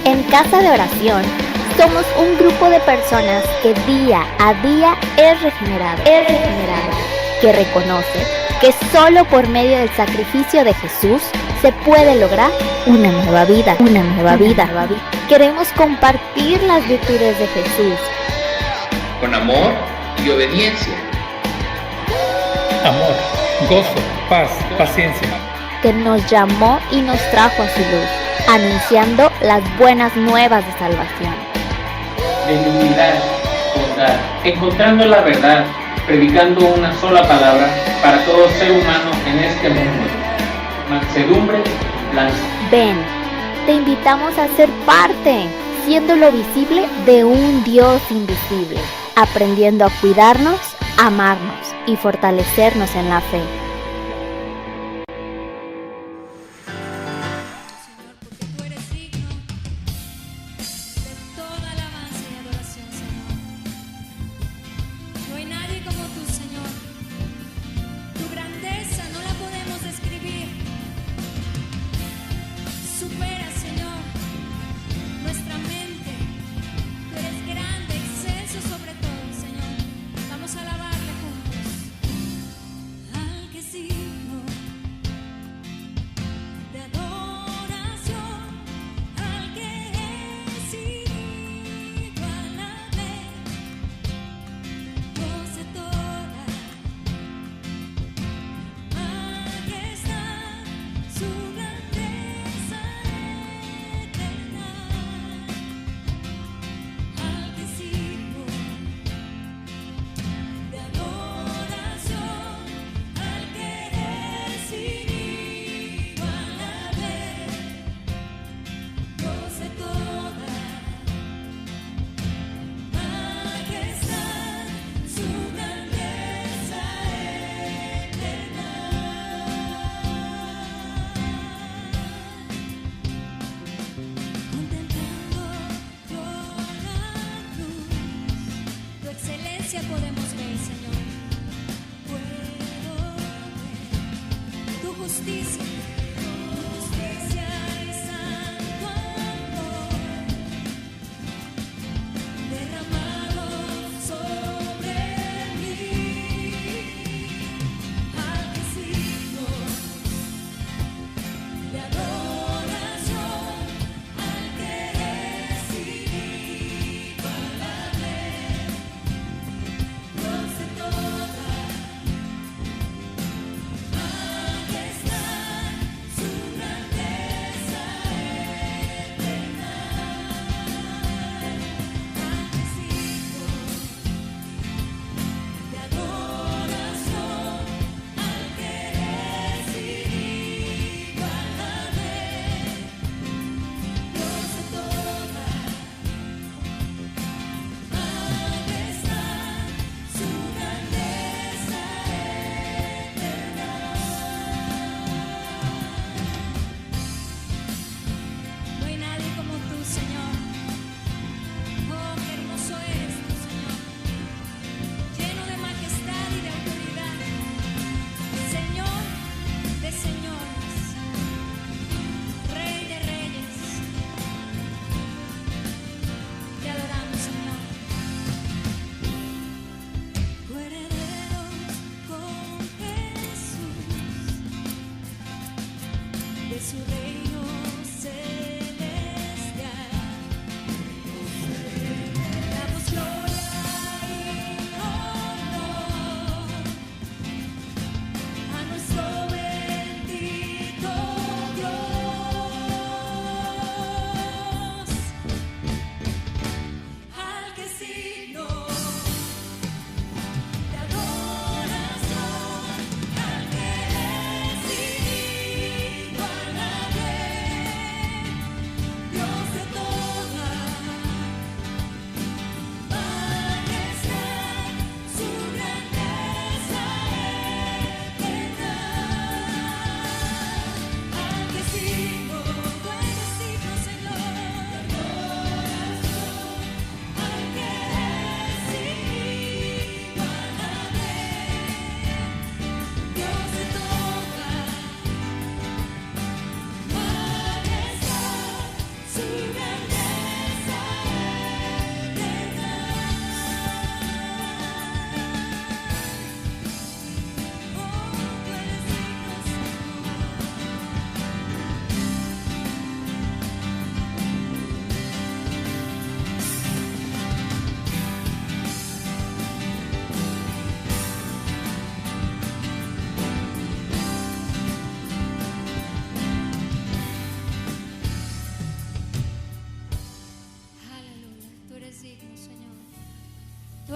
En Casa de Oración somos un grupo de personas que día a día es regenerado, que reconoce que solo por medio del sacrificio de Jesús se puede lograr una nueva vida. Queremos compartir las virtudes de Jesús con amor y obediencia. Amor, gozo, paz, paciencia. Que nos llamó y nos trajo a su luz, anunciando las buenas nuevas de salvación. De humildad, bondad, encontrando la verdad, predicando una sola palabra para todo ser humano en este mundo. Mansedumbre, templanza. Ven, te invitamos a ser parte, siendo lo visible de un Dios invisible, aprendiendo a cuidarnos, amarnos y fortalecernos en la fe. Que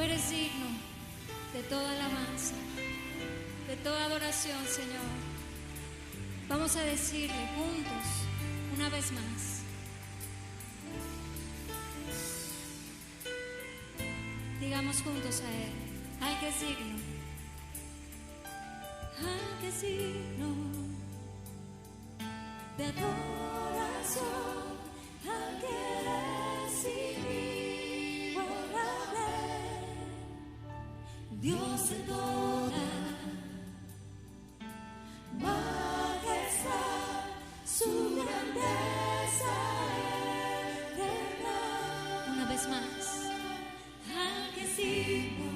Tú eres digno de toda alabanza, de toda adoración, Señor. Vamos a decirle juntos una vez más. Digamos juntos a Él: al que es digno, al que es digno de adoración, al que recibí guardaré, Dios de toda majestad, su grandeza eterna. Una vez más, al que es digno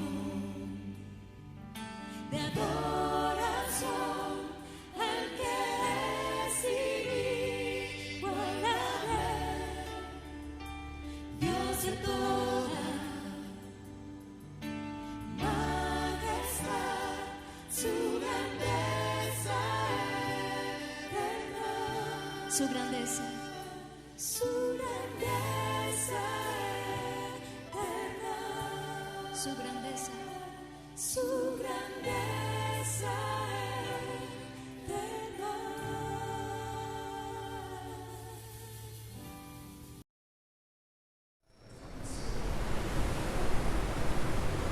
de adoración, al que recibí guardaré, Dios de toda majestad, su grandeza eterna. Su grandeza, su grandeza eterna, su grandeza, su grandeza eterna.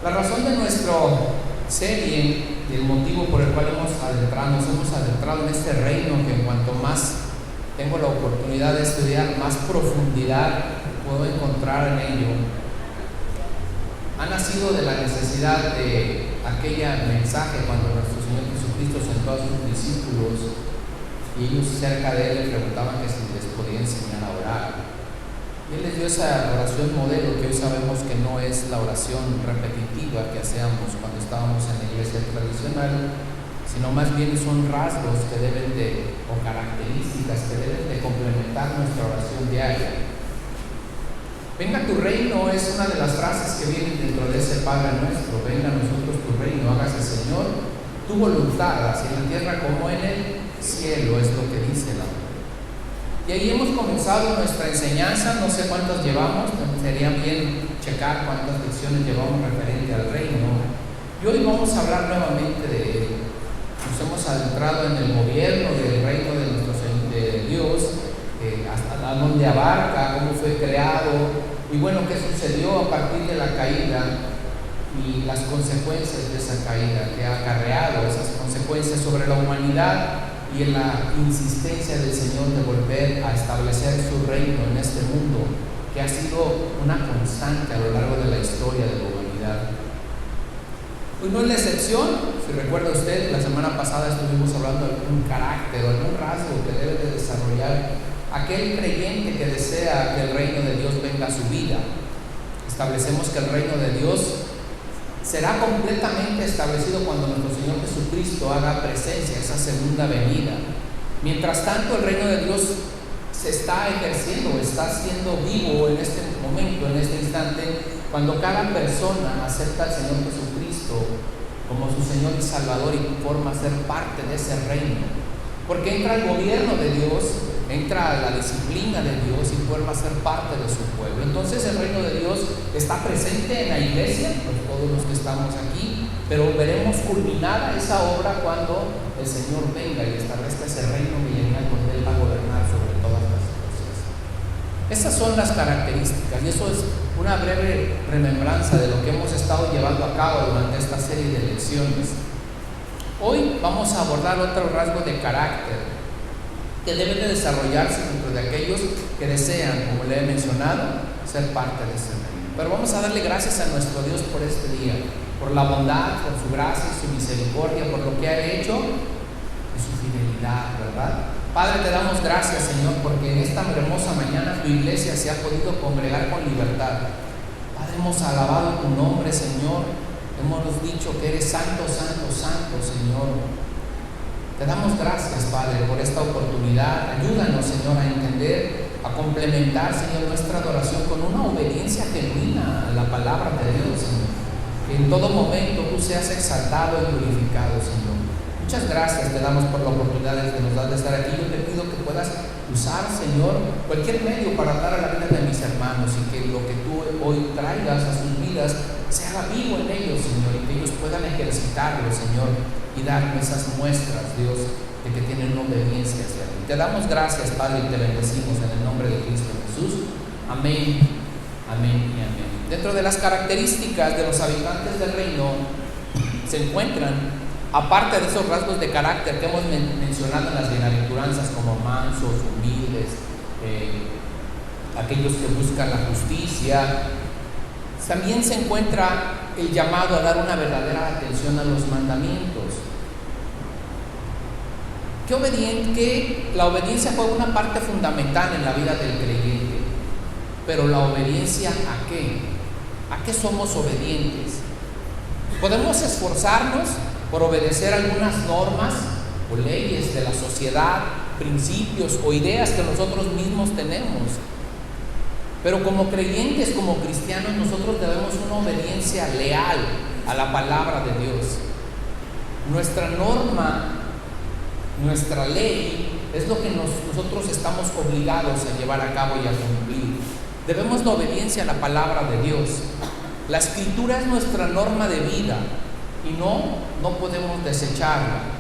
La razón de nuestra serie y el motivo por el cual nos hemos adentrado en este reino, que en cuanto más tengo la oportunidad de estudiar, más profundidad puedo encontrar en ello, ha nacido de la necesidad de aquella mensaje cuando nuestro Señor Jesucristo sentó a sus discípulos y ellos cerca de Él le preguntaban que si les podía enseñar a orar. Y Él les dio esa oración modelo que hoy sabemos que no es la oración repetitiva que hacíamos cuando estábamos en la iglesia tradicional, sino más bien son rasgos que deben de, o características que deben de complementar nuestra oración diaria. Venga tu reino es una de las frases que vienen dentro de ese Padre Nuestro. Venga a nosotros tu reino, hágase, Señor, tu voluntad, así en la tierra como en el cielo, es lo que dice la Biblia. Y ahí hemos comenzado nuestra enseñanza, no sé cuántas llevamos, sería bien checar cuántas lecciones llevamos referente al reino. Y hoy vamos a hablar nuevamente de él. Nos hemos adentrado en el gobierno del reino de nuestro de Dios, hasta dónde abarca, cómo fue creado, y bueno, qué sucedió a partir de la caída y las consecuencias de esa caída, que ha acarreado esas consecuencias sobre la humanidad y en la insistencia del Señor de volver a establecer su reino en este mundo, que ha sido una constante a lo largo de la historia de la humanidad. Pues no es la excepción. Si recuerda usted, la semana pasada estuvimos hablando de algún carácter o algún rasgo que debe de desarrollar aquel creyente que desea que el reino de Dios venga a su vida. Establecemos que el reino de Dios será completamente establecido cuando nuestro Señor Jesucristo haga presencia, esa segunda venida. Mientras tanto, el reino de Dios se está ejerciendo, está siendo vivo en este momento, en este instante, cuando cada persona acepta al Señor Jesucristo como su Señor y Salvador y forma ser parte de ese reino. Porque entra el gobierno de Dios, entra la disciplina de Dios y forma ser parte de su pueblo. Entonces el reino de Dios está presente en la iglesia, pues todos los que estamos aquí, pero veremos culminada esa obra cuando el Señor venga y establezca ese reino milenial donde Él va a gobernar sobre todas las cosas. Esas son las características, y eso es una breve remembranza de lo que hemos estado llevando a cabo durante esta serie de lecciones. Hoy vamos a abordar otro rasgo de carácter que deben de desarrollarse dentro de aquellos que desean, como le he mencionado, ser parte de ese reino. Pero vamos a darle gracias a nuestro Dios por este día, por la bondad, por su gracia y su misericordia, por lo que ha hecho y su fidelidad, ¿verdad? Padre, te damos gracias, Señor, porque en esta hermosa mañana tu iglesia se ha podido congregar con libertad. Padre, hemos alabado tu nombre, Señor. Hemos dicho que eres santo, santo, santo, Señor. Te damos gracias, Padre, por esta oportunidad. Ayúdanos, Señor, a entender, a complementar, Señor, nuestra adoración con una obediencia genuina a la palabra de Dios, Señor. Que en todo momento tú seas exaltado y glorificado, Señor. Muchas gracias te damos por la oportunidad que nos das de estar aquí. Yo te pido que puedas usar, Señor, cualquier medio para dar a la vida de mis hermanos, y que lo que tú hoy traigas a sus vidas se haga vivo en ellos, Señor, y que ellos puedan ejercitarlo, Señor, y darme esas muestras, Dios, de que tienen una obediencia hacia ti. Te damos gracias, Padre, y te bendecimos en el nombre de Cristo Jesús. Amén, amén y amén. Dentro de las características de los habitantes del reino se encuentran, aparte de esos rasgos de carácter que hemos mencionado en las bienaventuranzas, como mansos, humildes, aquellos que buscan la justicia, también se encuentra el llamado a dar una verdadera atención a los mandamientos. Que la obediencia fue una parte fundamental en la vida del creyente. Pero la obediencia ¿a qué? ¿A qué somos obedientes? Podemos esforzarnos por obedecer algunas normas o leyes de la sociedad, principios o ideas que nosotros mismos tenemos. Pero como creyentes, como cristianos, nosotros debemos una obediencia leal a la palabra de Dios. Nuestra norma, nuestra ley, es lo que nosotros estamos obligados a llevar a cabo y a cumplir. Debemos la obediencia a la palabra de Dios. La Escritura es nuestra norma de vida y no podemos desecharla.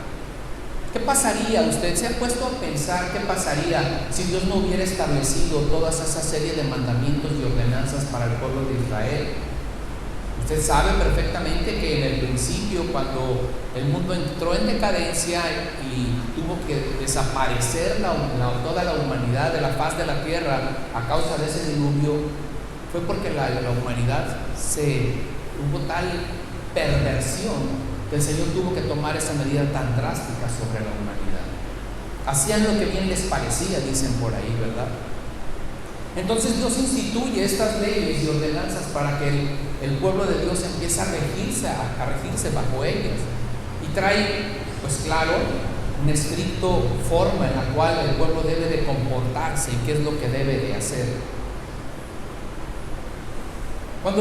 ¿Qué pasaría? Usted se ha puesto a pensar qué pasaría si Dios no hubiera establecido toda esa serie de mandamientos y ordenanzas para el pueblo de Israel. Usted sabe perfectamente que en el principio, cuando el mundo entró en decadencia y tuvo que desaparecer toda la humanidad de la faz de la tierra a causa de ese diluvio, fue porque la humanidad hubo tal perversión que el Señor tuvo que tomar esa medida tan drástica sobre la humanidad. Hacían lo que bien les parecía, dicen por ahí, ¿verdad? Entonces Dios instituye estas leyes y ordenanzas para que el pueblo de Dios empiece a regirse bajo ellas. Y trae, pues claro, una estricta forma en la cual el pueblo debe de comportarse y qué es lo que debe de hacer. Cuando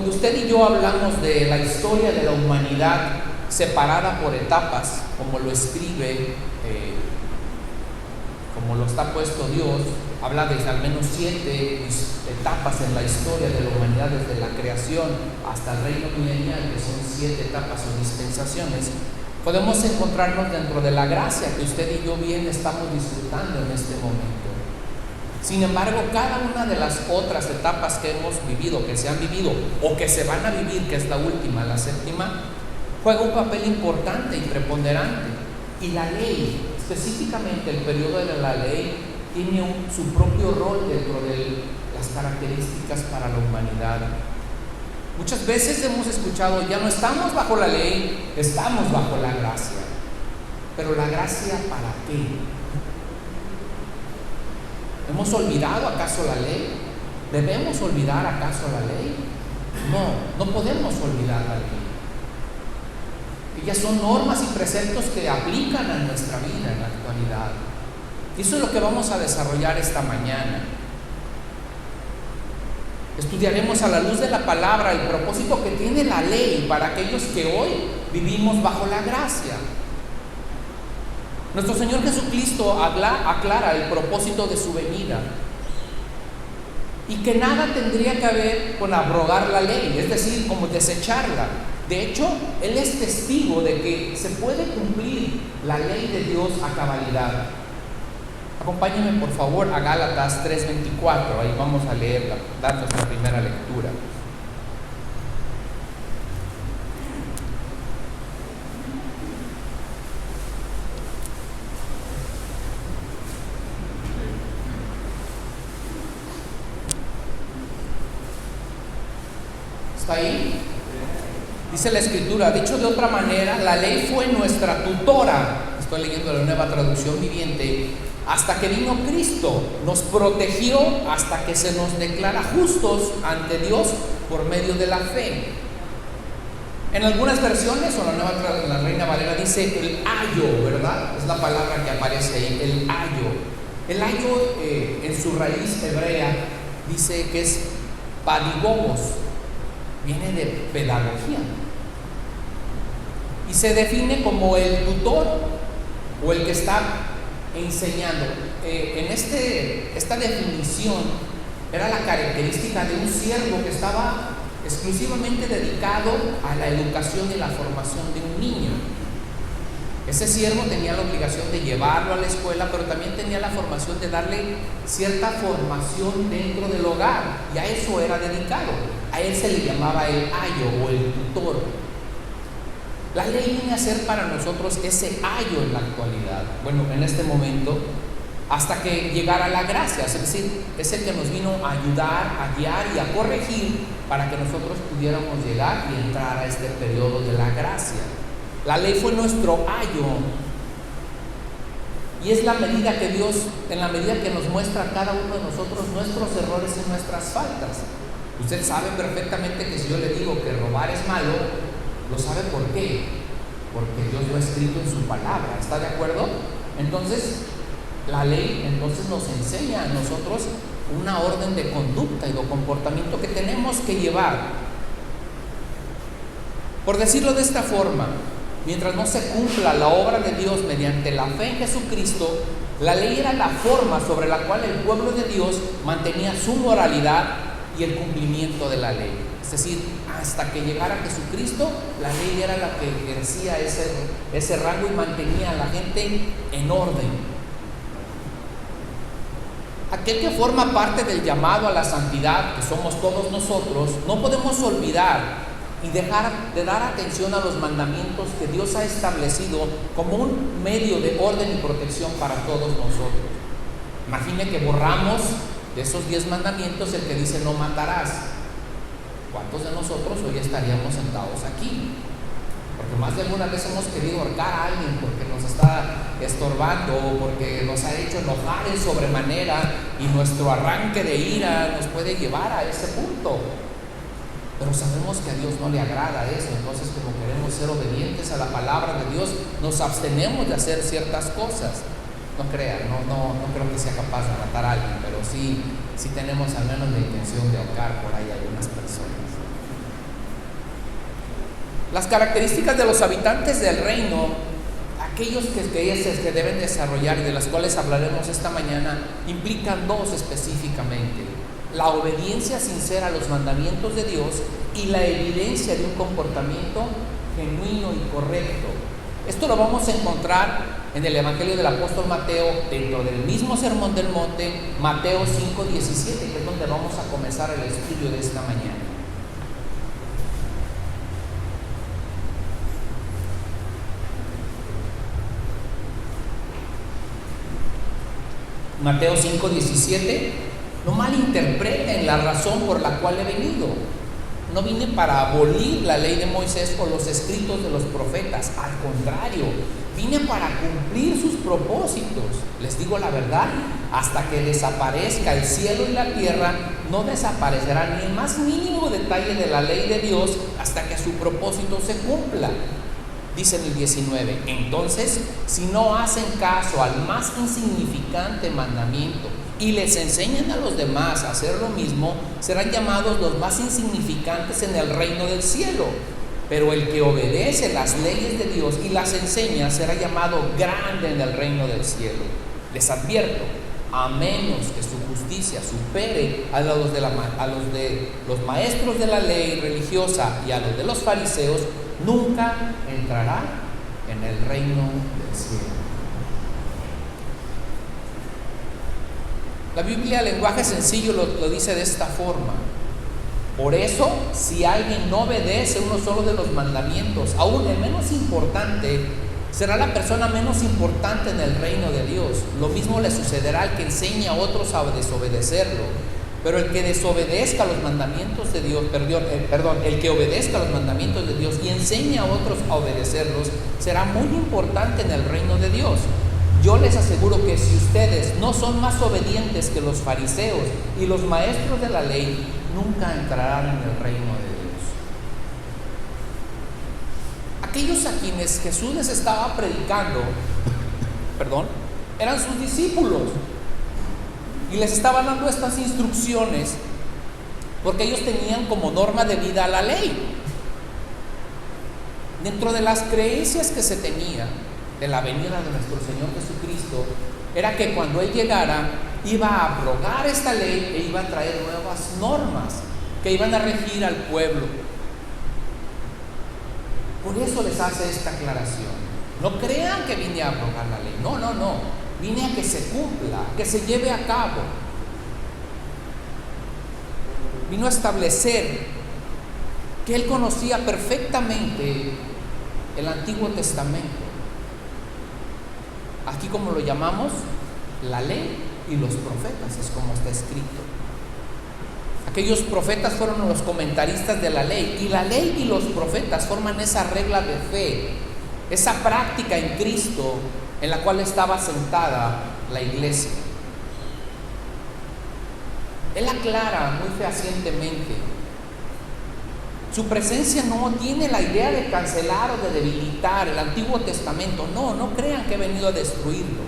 usted y yo hablamos de la historia de la humanidad separada por etapas, como lo escribe, como lo está puesto Dios, habla de al menos 7 etapas en la historia de la humanidad, desde la creación hasta el reino milenial, que son 7 etapas o dispensaciones. Podemos encontrarnos dentro de la gracia que usted y yo bien estamos disfrutando en este momento. Sin embargo, cada una de las otras etapas que hemos vivido, que se han vivido o que se van a vivir, que es la última, la 7ª, juega un papel importante y preponderante. Y la ley, específicamente el periodo de la ley, tiene su propio rol dentro de las características para la humanidad. Muchas veces hemos escuchado, ya no estamos bajo la ley, estamos bajo la gracia. Pero ¿la gracia para qué? ¿Hemos olvidado acaso la ley? ¿Debemos olvidar acaso la ley? No podemos olvidar la ley. Ellas son normas y preceptos que aplican a nuestra vida en la actualidad. Y eso es lo que vamos a desarrollar esta mañana. Estudiaremos a la luz de la palabra el propósito que tiene la ley para aquellos que hoy vivimos bajo la gracia. Nuestro Señor Jesucristo aclara el propósito de su venida y que nada tendría que ver con abrogar la ley, es decir, como desecharla. De hecho, Él es testigo de que se puede cumplir la ley de Dios a cabalidad. Acompáñenme por favor a Gálatas 3:24, ahí vamos a leerla, dar nuestra primera lectura. ¿Está ahí? Dice la Escritura, dicho de otra manera, la ley fue nuestra tutora. Estoy leyendo la Nueva Traducción Viviente. Hasta que vino Cristo, nos protegió hasta que se nos declara justos ante Dios por medio de la fe. En algunas versiones, o la Reina Valera dice el ayo, ¿verdad? Es la palabra que aparece ahí, el ayo. El ayo en su raíz hebrea dice que es padigogos, viene de pedagogía. Y se define como el tutor o el que está enseñando. Esta definición era la característica de un siervo que estaba exclusivamente dedicado a la educación y la formación de un niño. Ese siervo tenía la obligación de llevarlo a la escuela, pero también tenía la formación de darle cierta formación dentro del hogar, y a eso era dedicado. A él se le llamaba el ayo o el tutor. La ley viene a ser para nosotros ese ayo en la actualidad, bueno, en este momento, hasta que llegara la gracia, es decir, es el que nos vino a ayudar, a guiar y a corregir para que nosotros pudiéramos llegar y entrar a este periodo de la gracia. La ley fue nuestro ayo, y es la medida que Dios, en la medida que nos muestra a cada uno de nosotros nuestros errores y nuestras faltas. Usted sabe perfectamente que si yo le digo que robar es malo, lo sabe por qué, porque Dios lo ha escrito en su palabra, ¿está de acuerdo? Entonces, la ley entonces nos enseña a nosotros una orden de conducta y de comportamiento que tenemos que llevar. Por decirlo de esta forma, mientras no se cumpla la obra de Dios mediante la fe en Jesucristo, la ley era la forma sobre la cual el pueblo de Dios mantenía su moralidad y el cumplimiento de la ley. Es decir, hasta que llegara Jesucristo, la ley era la que ejercía ese rango y mantenía a la gente en orden. Aquel que forma parte del llamado a la santidad, que somos todos nosotros, no podemos olvidar y dejar de dar atención a los mandamientos que Dios ha establecido como un medio de orden y protección para todos nosotros. Imagine que borramos de esos 10 mandamientos el que dice no matarás. ¿Cuántos de nosotros hoy estaríamos sentados aquí? Porque más de alguna vez hemos querido ahorcar a alguien porque nos está estorbando o porque nos ha hecho enojar en sobremanera, y nuestro arranque de ira nos puede llevar a ese punto. Pero sabemos que a Dios no le agrada eso, entonces como queremos ser obedientes a la palabra de Dios, nos abstenemos de hacer ciertas cosas. No crean, no creo que sea capaz de matar a alguien, pero sí tenemos al menos la intención de ahorcar por ahí a algunas personas. Las características de los habitantes del reino, aquellos que deben desarrollar y de las cuales hablaremos esta mañana, implican dos específicamente: la obediencia sincera a los mandamientos de Dios y la evidencia de un comportamiento genuino y correcto. Esto lo vamos a encontrar en el Evangelio del apóstol Mateo, dentro del mismo Sermón del Monte, Mateo 5:17, que es donde vamos a comenzar el estudio de esta mañana. Mateo 5:17, no malinterpreten la razón por la cual he venido. No vine para abolir la ley de Moisés o los escritos de los profetas, al contrario, vine para cumplir sus propósitos. Les digo la verdad, hasta que desaparezca el cielo y la tierra, no desaparecerá ni el más mínimo detalle de la ley de Dios hasta que su propósito se cumpla. Dice en el 19, entonces, si no hacen caso al más insignificante mandamiento y les enseñan a los demás a hacer lo mismo, serán llamados los más insignificantes en el reino del cielo. Pero el que obedece las leyes de Dios y las enseña será llamado grande en el reino del cielo. Les advierto, a menos que su justicia supere a los de los maestros de la ley religiosa y a los de los fariseos, nunca entrará en el reino del cielo. La Biblia, lenguaje sencillo, lo dice de esta forma: por eso, si alguien no obedece uno solo de los mandamientos, aún el menos importante, será la persona menos importante en el reino de Dios. Lo mismo le sucederá al que enseña a otros a desobedecerlo. Pero el que desobedezca los mandamientos de Dios, el que obedezca los mandamientos de Dios y enseña a otros a obedecerlos, será muy importante en el reino de Dios. Yo les aseguro que si ustedes no son más obedientes que los fariseos y los maestros de la ley, nunca entrarán en el reino de Dios. Aquellos a quienes Jesús les estaba predicando, eran sus discípulos. Y les estaba dando estas instrucciones porque ellos tenían como norma de vida la ley. Dentro de las creencias que se tenía de la venida de nuestro Señor Jesucristo, era que cuando Él llegara, iba a abrogar esta ley e iba a traer nuevas normas. que iban a regir al pueblo. Por eso les hace esta aclaración. No crean que vine a abrogar la ley. No. Vine a que se cumpla, que se lleve a cabo. Vino a establecer que él conocía perfectamente el Antiguo Testamento. Aquí, como lo llamamos, la ley y los profetas, es como está escrito. Aquellos profetas fueron los comentaristas de la ley, y la ley y los profetas forman esa regla de fe, esa práctica en Cristo en la cual estaba sentada la iglesia. Él aclara muy fehacientemente. Su presencia no tiene la idea de cancelar o de debilitar el Antiguo Testamento. No crean que he venido a destruirlo.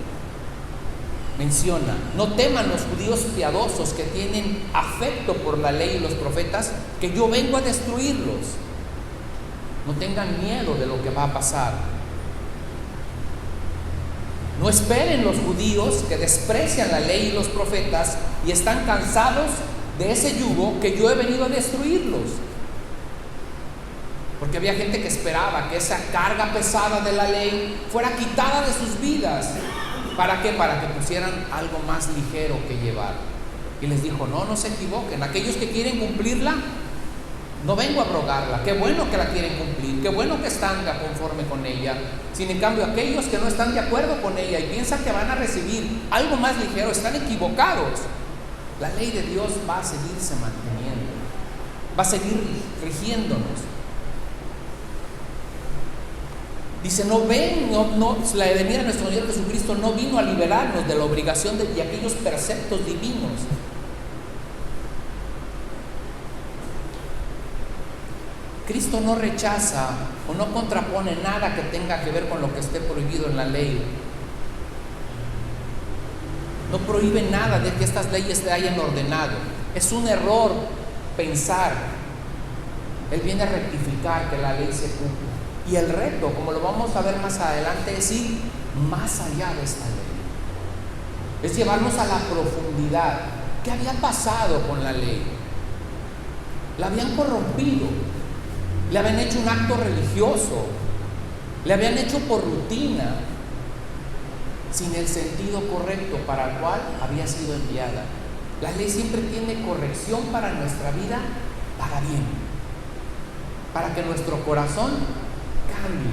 Menciona: no teman los judíos piadosos que tienen afecto por la ley y los profetas, que yo vengo a destruirlos. No tengan miedo de lo que va a pasar. No esperen los judíos que desprecian la ley y los profetas y están cansados de ese yugo, que yo he venido a destruirlos. Porque había gente que esperaba que esa carga pesada de la ley fuera quitada de sus vidas. ¿Para qué? Para que pusieran algo más ligero que llevar. Y les dijo: no se equivoquen. Aquellos que quieren cumplirla, no vengo a abrogarla. Qué bueno que la quieren cumplir, qué bueno que están conforme con ella. Sin en cambio, aquellos que no están de acuerdo con ella y piensan que van a recibir algo más ligero, están equivocados. La ley de Dios va a seguirse manteniendo, va a seguir rigiéndonos. Dice: la venida de nuestro Señor Jesucristo no vino a liberarnos de la obligación de aquellos preceptos divinos. Cristo no rechaza o no contrapone nada que tenga que ver con lo que esté prohibido en la ley. No prohíbe nada de que estas leyes se hayan ordenado. Es un error pensar. Él viene a rectificar que la ley se cumpla. Y el reto, como lo vamos a ver más adelante, es ir más allá de esta ley. Es llevarnos a la profundidad. ¿Qué había pasado con la ley? La habían corrompido. Le habían hecho un acto religioso. Le habían hecho por rutina, sin el sentido correcto para el cual había sido enviada. La ley siempre tiene corrección para nuestra vida, para bien, para que nuestro corazón cambie.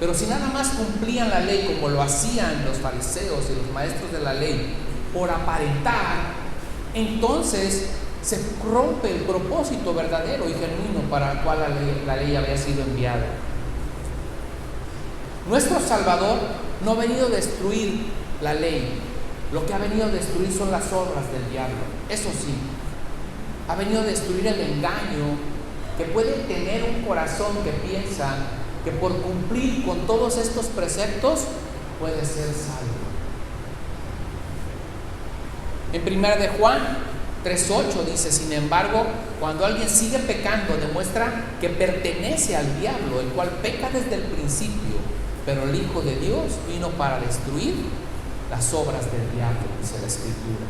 Pero si nada más cumplían la ley como lo hacían los fariseos y los maestros de la ley, por aparentar, entonces se rompe el propósito verdadero y genuino para el cual la ley había sido enviada. Nuestro Salvador no ha venido a destruir la ley. Lo que ha venido a destruir son las obras del diablo. Eso sí, ha venido a destruir el engaño que puede tener un corazón que piensa que por cumplir con todos estos preceptos puede ser salvo. En 1 de Juan 3:8 dice: sin embargo, cuando alguien sigue pecando, demuestra que pertenece al diablo, el cual peca desde el principio. Pero el Hijo de Dios vino para destruir las obras del diablo, dice la Escritura.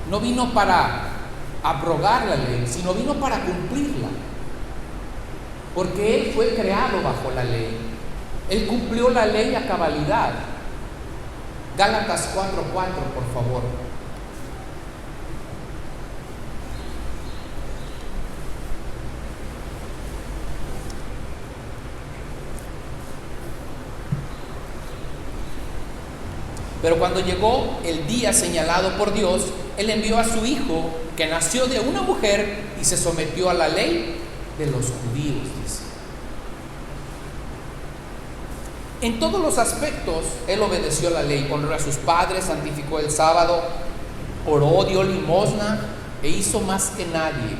No vino para abrogar la ley, sino vino para cumplirla. Porque Él fue creado bajo la ley. Él cumplió la ley a cabalidad. Gálatas 4:4, por favor. Pero cuando llegó el día señalado por Dios, Él envió a su Hijo, que nació de una mujer y se sometió a la ley de los judíos, dice. En todos los aspectos, Él obedeció la ley. Honró a sus padres, santificó el sábado, oró, dio limosna e hizo más que nadie.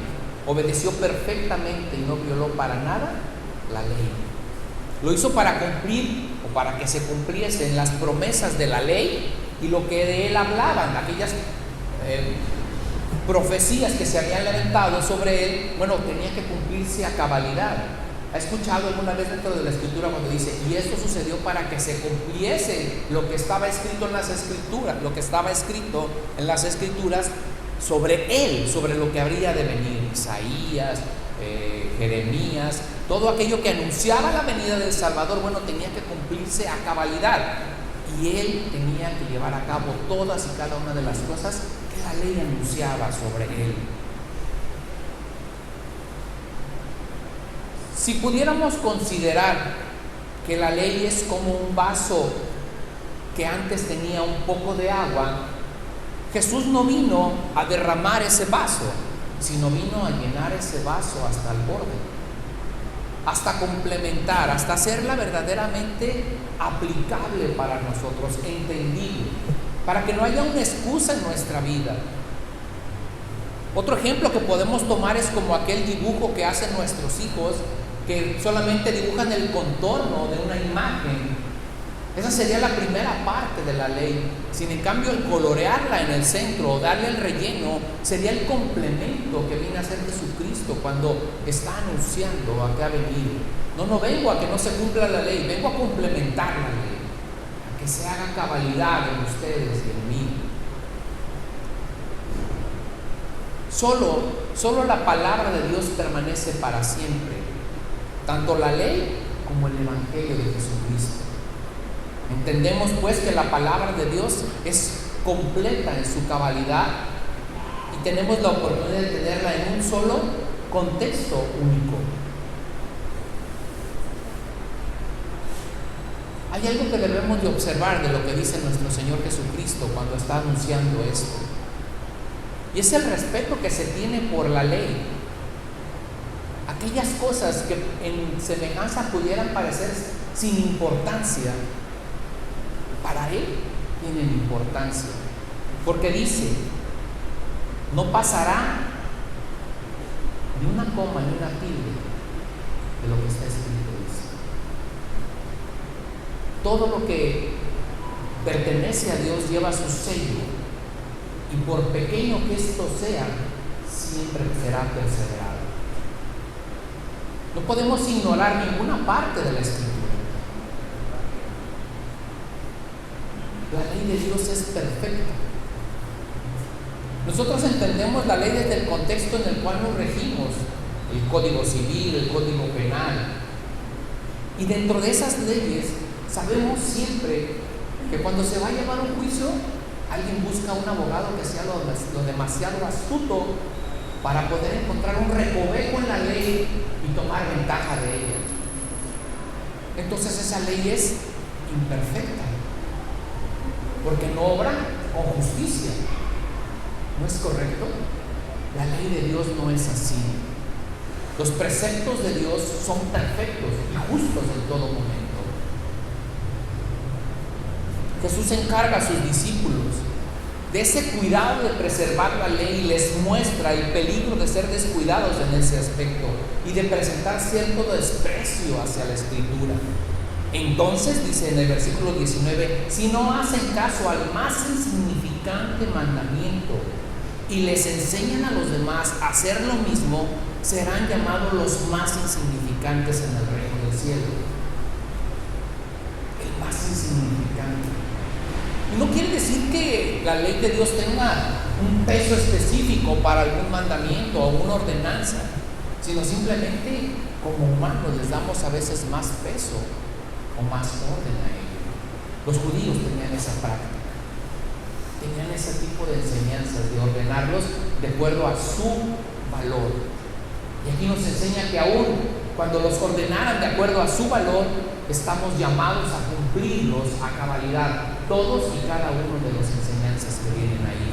Obedeció perfectamente y no violó para nada la ley. Lo hizo para cumplir, o para que se cumpliesen las promesas de la ley y lo que de Él hablaban, aquellas profecías que se habían levantado sobre Él. Bueno, tenía que cumplirse a cabalidad. ¿Ha escuchado alguna vez dentro de la Escritura cuando dice, y esto sucedió para que se cumpliese lo que estaba escrito en las Escrituras, sobre él, sobre lo que habría de venir? Isaías, Jeremías, todo aquello que anunciaba la venida del Salvador, bueno, tenía que cumplirse a cabalidad. Y él tenía que llevar a cabo todas y cada una de las cosas que la ley anunciaba sobre él. Si pudiéramos considerar que la ley es como un vaso que antes tenía un poco de agua, Jesús no vino a derramar ese vaso, sino vino a llenar ese vaso hasta el borde, hasta complementar, hasta hacerla verdaderamente aplicable para nosotros, entendible, para que no haya una excusa en nuestra vida. Otro ejemplo que podemos tomar es como aquel dibujo que hacen nuestros hijos, que solamente dibujan el contorno de una imagen. Esa sería la primera parte de la ley. Sin en cambio, el colorearla en el centro o darle el relleno sería el complemento que viene a ser Jesucristo cuando está anunciando a que ha venido. No vengo a que no se cumpla la ley, vengo a complementar la ley, a que se haga cabalidad en ustedes y en mí. Solo la palabra de Dios permanece para siempre, tanto la ley como el Evangelio de Jesucristo. Entendemos pues que la palabra de Dios es completa en su cabalidad y tenemos la oportunidad de tenerla en un solo contexto único. Hay algo que debemos de observar de lo que dice nuestro Señor Jesucristo cuando está anunciando esto, y es el respeto que se tiene por la ley. Aquellas cosas que en semejanza pudieran parecer sin importancia, para Él tienen importancia, porque dice, no pasará ni una coma ni una tilde de lo que está escrito, dice. Todo lo que pertenece a Dios lleva su sello, y por pequeño que esto sea, siempre será perseverado. No podemos ignorar ninguna parte de la Escritura. La ley de Dios es perfecta. Nosotros entendemos la ley desde el contexto en el cual nos regimos, el Código Civil, el Código Penal. Y dentro de esas leyes sabemos siempre que cuando se va a llevar un juicio, alguien busca un abogado que sea lo demasiado astuto para poder encontrar un recoveco en la ley y tomar ventaja de ella. Entonces esa ley es imperfecta, porque no obra con justicia. ¿No es correcto? La ley de Dios no es así. Los preceptos de Dios son perfectos y justos en todo momento. Jesús encarga a sus discípulos de ese cuidado de preservar la ley y les muestra el peligro de ser descuidados en ese aspecto y de presentar cierto desprecio hacia la Escritura. Entonces, dice en el versículo 19, si no hacen caso al más insignificante mandamiento y les enseñan a los demás a hacer lo mismo, serán llamados los más insignificantes en el reino del cielo. El más insignificante. Y no quiere decir que la ley de Dios tenga un peso específico para algún mandamiento o una ordenanza, sino simplemente como humanos les damos a veces más peso o más orden a ello. Los judíos tenían esa práctica, tenían ese tipo de enseñanzas de ordenarlos de acuerdo a su valor. Y aquí nos enseña que aún cuando los ordenaran de acuerdo a su valor, estamos llamados a cumplirlos a cabalidad, todos y cada uno de las enseñanzas que vienen ahí.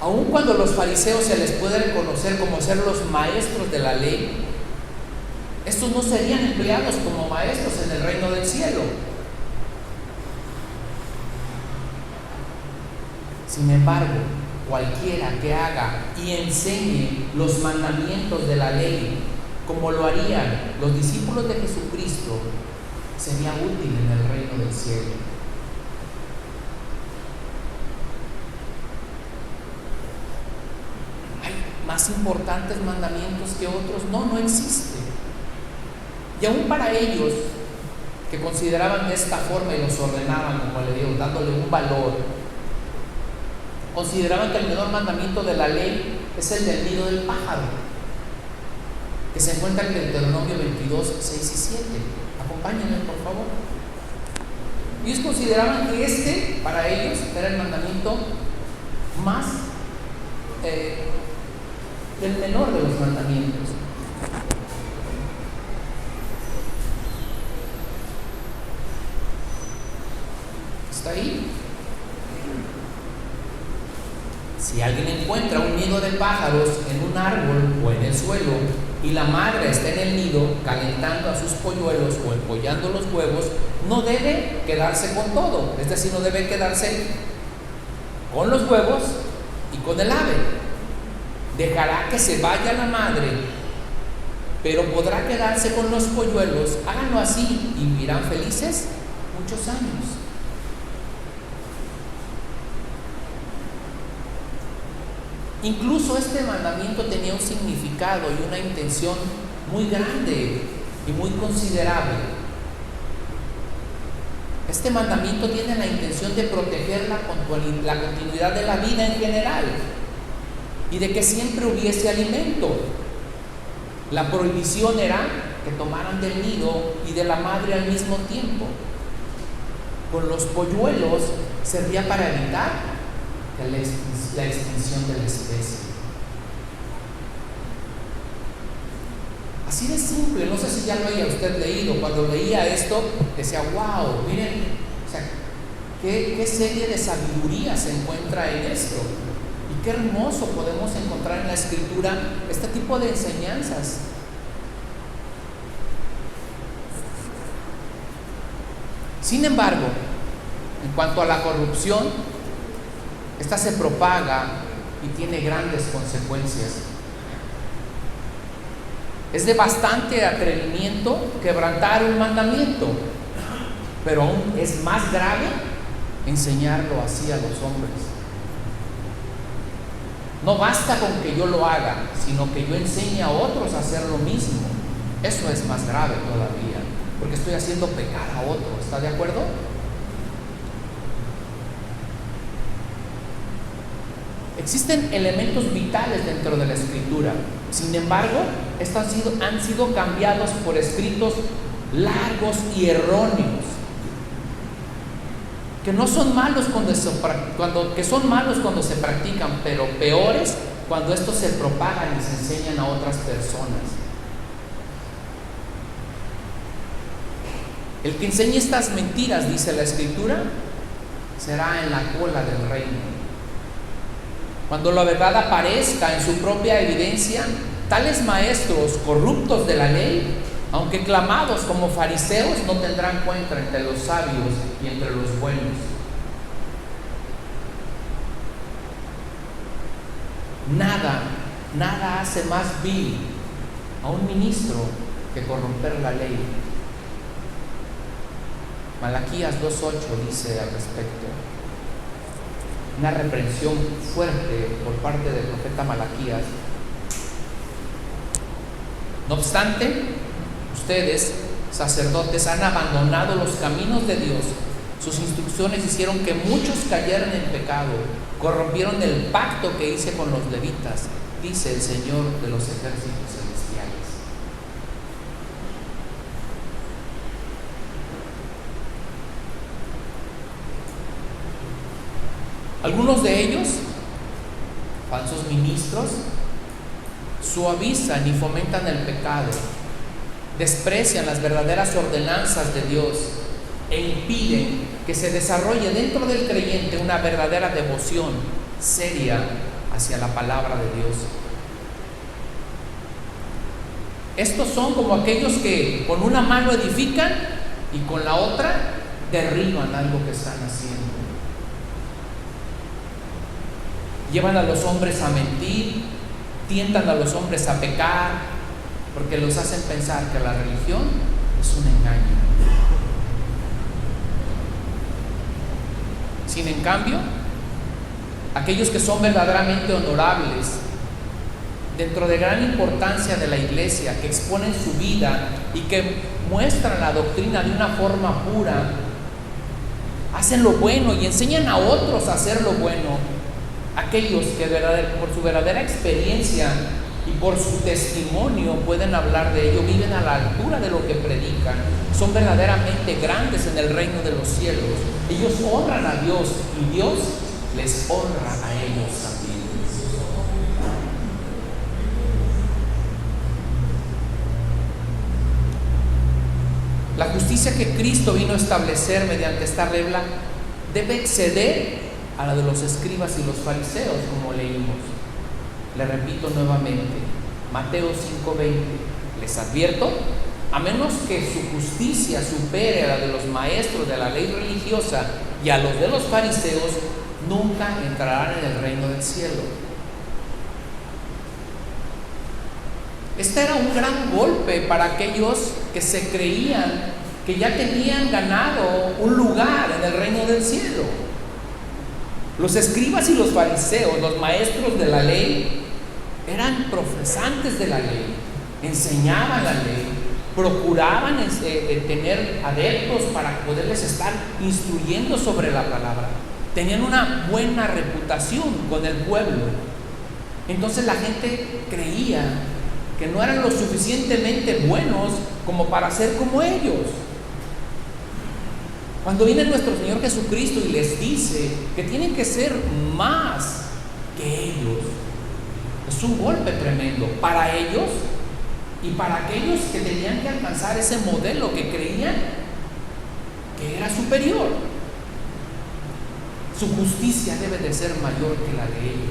Aun cuando los fariseos se les puede reconocer como ser los maestros de la ley, estos no serían empleados como maestros en el reino del cielo. Sin embargo, cualquiera que haga y enseñe los mandamientos de la ley, como lo harían los discípulos de Jesucristo, sería útil en el reino del cielo. más importantes mandamientos que otros. No existe. Y aún para ellos, que consideraban de esta forma y los ordenaban, como le digo, dándole un valor, consideraban que el menor mandamiento de la ley es el del nido del pájaro, que se encuentra en Deuteronomio 22, 6 y 7. Acompáñenme, por favor. Ellos consideraban que para ellos, era el mandamiento más, el menor de los mandamientos. ¿Está ahí? Si alguien encuentra un nido de pájaros en un árbol o en el suelo y la madre está en el nido calentando a sus polluelos o empollando los huevos, no debe quedarse con todo, es decir, no debe quedarse con los huevos y con el ave. Dejará que se vaya la madre, pero podrá quedarse con los polluelos. Háganlo así y vivirán felices muchos años. Incluso este mandamiento tenía un significado y una intención muy grande y muy considerable. Este mandamiento tiene la intención de proteger la continuidad de la vida en general y de que siempre hubiese alimento. La prohibición era que tomaran del nido y de la madre al mismo tiempo. Con los polluelos servía para evitar la extinción de la especie. Así de simple. No sé si ya lo haya usted leído. Cuando leía esto decía, wow, miren, o sea, qué serie de sabiduría se encuentra en esto, y qué hermoso podemos encontrar en la Escritura este tipo de enseñanzas. Sin embargo, en cuanto a la corrupción, esta se propaga y tiene grandes consecuencias. Es de bastante atrevimiento quebrantar un mandamiento, pero aún es más grave enseñarlo así a los hombres. No basta con que yo lo haga, sino que yo enseñe a otros a hacer lo mismo. Eso es más grave todavía, porque estoy haciendo pecar a otro. ¿Está de acuerdo? Existen elementos vitales dentro de la Escritura. Sin embargo, estos han sido cambiados por escritos largos y erróneos, que no son malos que son malos cuando se practican, pero peores cuando estos se propagan y se enseñan a otras personas. El que enseñe estas mentiras, dice la Escritura, será en la cola del reino. Cuando la verdad aparezca en su propia evidencia, tales maestros corruptos de la ley, aunque clamados como fariseos, no tendrán cuenta entre los sabios y entre los buenos. Nada hace más vil a un ministro que corromper la ley. Malaquías 2:8 dice al respecto, una reprensión fuerte por parte del profeta Malaquías. No obstante, ustedes, sacerdotes, han abandonado los caminos de Dios. Sus instrucciones hicieron que muchos cayeran en pecado, corrompieron el pacto que hice con los levitas, dice el Señor de los ejércitos celestiales. Algunos de ellos, falsos ministros, suavizan y fomentan el pecado, desprecian las verdaderas ordenanzas de Dios e impiden que se desarrolle dentro del creyente una verdadera devoción seria hacia la palabra de Dios. Estos son como aquellos que con una mano edifican y con la otra derriban algo que están haciendo. Llevan a los hombres a mentir, tientan a los hombres a pecar, porque los hacen pensar que la religión es un engaño. Sin en cambio, aquellos que son verdaderamente honorables dentro de gran importancia de la iglesia, que exponen su vida y que muestran la doctrina de una forma pura, hacen lo bueno y enseñan a otros a hacer lo bueno. Aquellos que por su verdadera experiencia y por su testimonio pueden hablar de ello, viven a la altura de lo que predican, son verdaderamente grandes en el reino de los cielos. Ellos honran a Dios y Dios les honra a ellos también. La justicia que Cristo vino a establecer mediante esta regla debe exceder a la de los escribas y los fariseos, como leímos. Le repito nuevamente, Mateo 5:20, les advierto, a menos que su justicia supere a la de los maestros de la ley religiosa y a los de los fariseos, nunca entrarán en el reino del cielo. Este era un gran golpe para aquellos que se creían que ya tenían ganado un lugar en el reino del cielo. Los escribas y los fariseos, los maestros de la ley, eran profesantes de la ley, enseñaban la ley, procuraban tener adeptos para poderles estar instruyendo sobre la palabra. Tenían una buena reputación con el pueblo. Entonces la gente creía que no eran lo suficientemente buenos como para ser como ellos. Cuando viene nuestro Señor Jesucristo y les dice que tienen que ser más que ellos, es un golpe tremendo para ellos y para aquellos que tenían que alcanzar ese modelo que creían que era superior. Su justicia debe de ser mayor que la de ellos.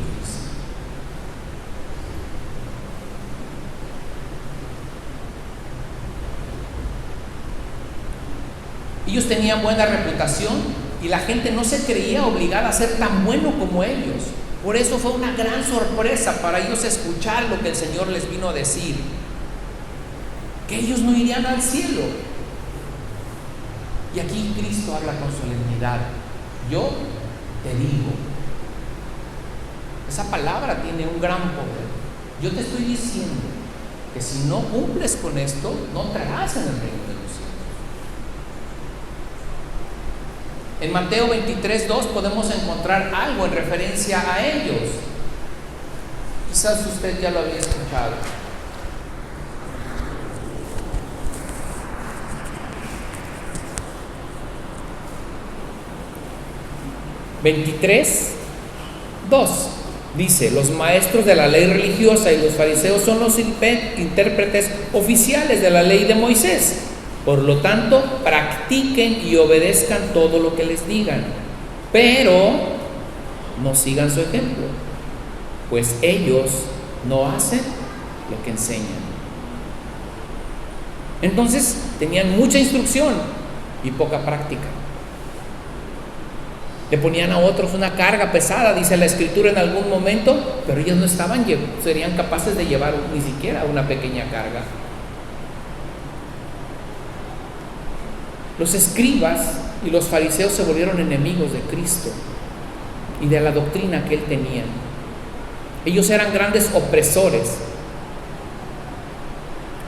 Ellos tenían buena reputación y la gente no se creía obligada a ser tan bueno como ellos. Por eso fue una gran sorpresa para ellos escuchar lo que el Señor les vino a decir, que ellos no irían al cielo. Y aquí Cristo habla con solemnidad. Yo te digo, esa palabra tiene un gran poder. Yo te estoy diciendo que si no cumples con esto, no entrarás en el reino de los cielos. En Mateo 23:2 podemos encontrar algo en referencia a ellos. Quizás usted ya lo había escuchado. Dice: los maestros de la ley religiosa y los fariseos son los intérpretes oficiales de la ley de Moisés. Por lo tanto, practiquen y obedezcan todo lo que les digan, pero no sigan su ejemplo, pues ellos no hacen lo que enseñan. Entonces, tenían mucha instrucción y poca práctica. Le ponían a otros una carga pesada, dice la Escritura en algún momento, pero ellos no serían capaces de llevar ni siquiera una pequeña carga. Los escribas y los fariseos se volvieron enemigos de Cristo y de la doctrina que él tenía. Ellos eran grandes opresores.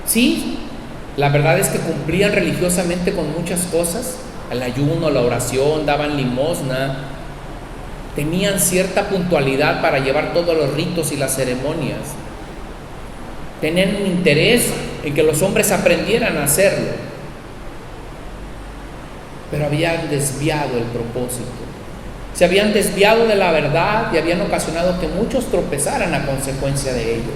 Sí, la verdad es que cumplían religiosamente con muchas cosas, el ayuno, la oración, daban limosna, tenían cierta puntualidad para llevar todos los ritos y las ceremonias, tenían un interés en que los hombres aprendieran a hacerlo, pero habían desviado el propósito, se habían desviado de la verdad y habían ocasionado que muchos tropezaran a consecuencia de ello.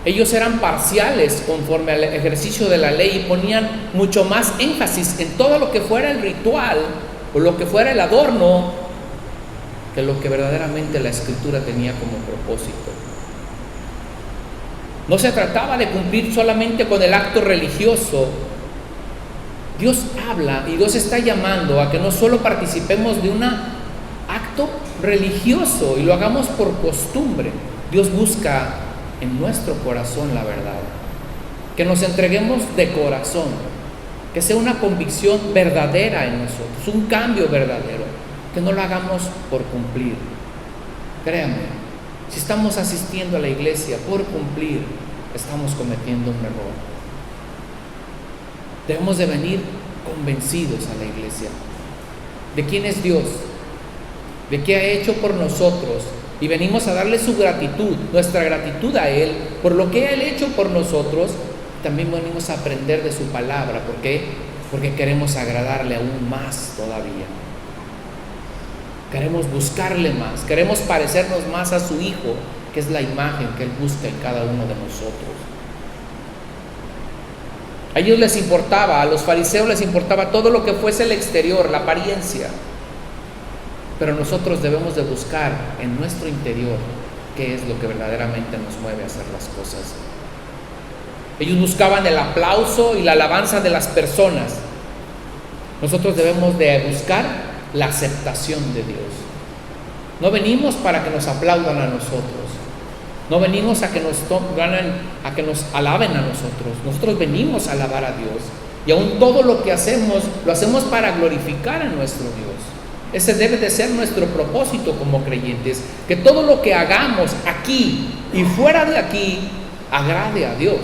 Ellos eran parciales conforme al ejercicio de la ley y ponían mucho más énfasis en todo lo que fuera el ritual o lo que fuera el adorno que lo que verdaderamente la Escritura tenía como propósito. No se trataba de cumplir solamente con el acto religioso. Dios habla y Dios está llamando a que no solo participemos de un acto religioso y lo hagamos por costumbre. Dios busca en nuestro corazón la verdad, que nos entreguemos de corazón, que sea una convicción verdadera en nosotros, un cambio verdadero, que no lo hagamos por cumplir. Créanme, Si estamos asistiendo a la iglesia por cumplir, estamos cometiendo un error. Debemos de venir convencidos a la iglesia de quién es Dios, de qué ha hecho por nosotros, y venimos a darle su gratitud, nuestra gratitud a Él por lo que Él ha hecho por nosotros. También venimos a aprender de su palabra. ¿Por qué? Porque queremos agradarle aún más todavía. Queremos buscarle más, queremos parecernos más a su Hijo, que es la imagen que Él busca en cada uno de nosotros. A ellos les importaba, a los fariseos les importaba todo lo que fuese el exterior, la apariencia. Pero nosotros debemos de buscar en nuestro interior qué es lo que verdaderamente nos mueve a hacer las cosas. Ellos buscaban el aplauso y la alabanza de las personas. Nosotros debemos de buscar la aceptación de Dios. No venimos para que nos aplaudan a nosotros. No venimos a que nos alaben a nosotros. Nosotros venimos a alabar a Dios. Y aún todo lo que hacemos, lo hacemos para glorificar a nuestro Dios. Ese debe de ser nuestro propósito como creyentes. Que todo lo que hagamos aquí y fuera de aquí agrade a Dios.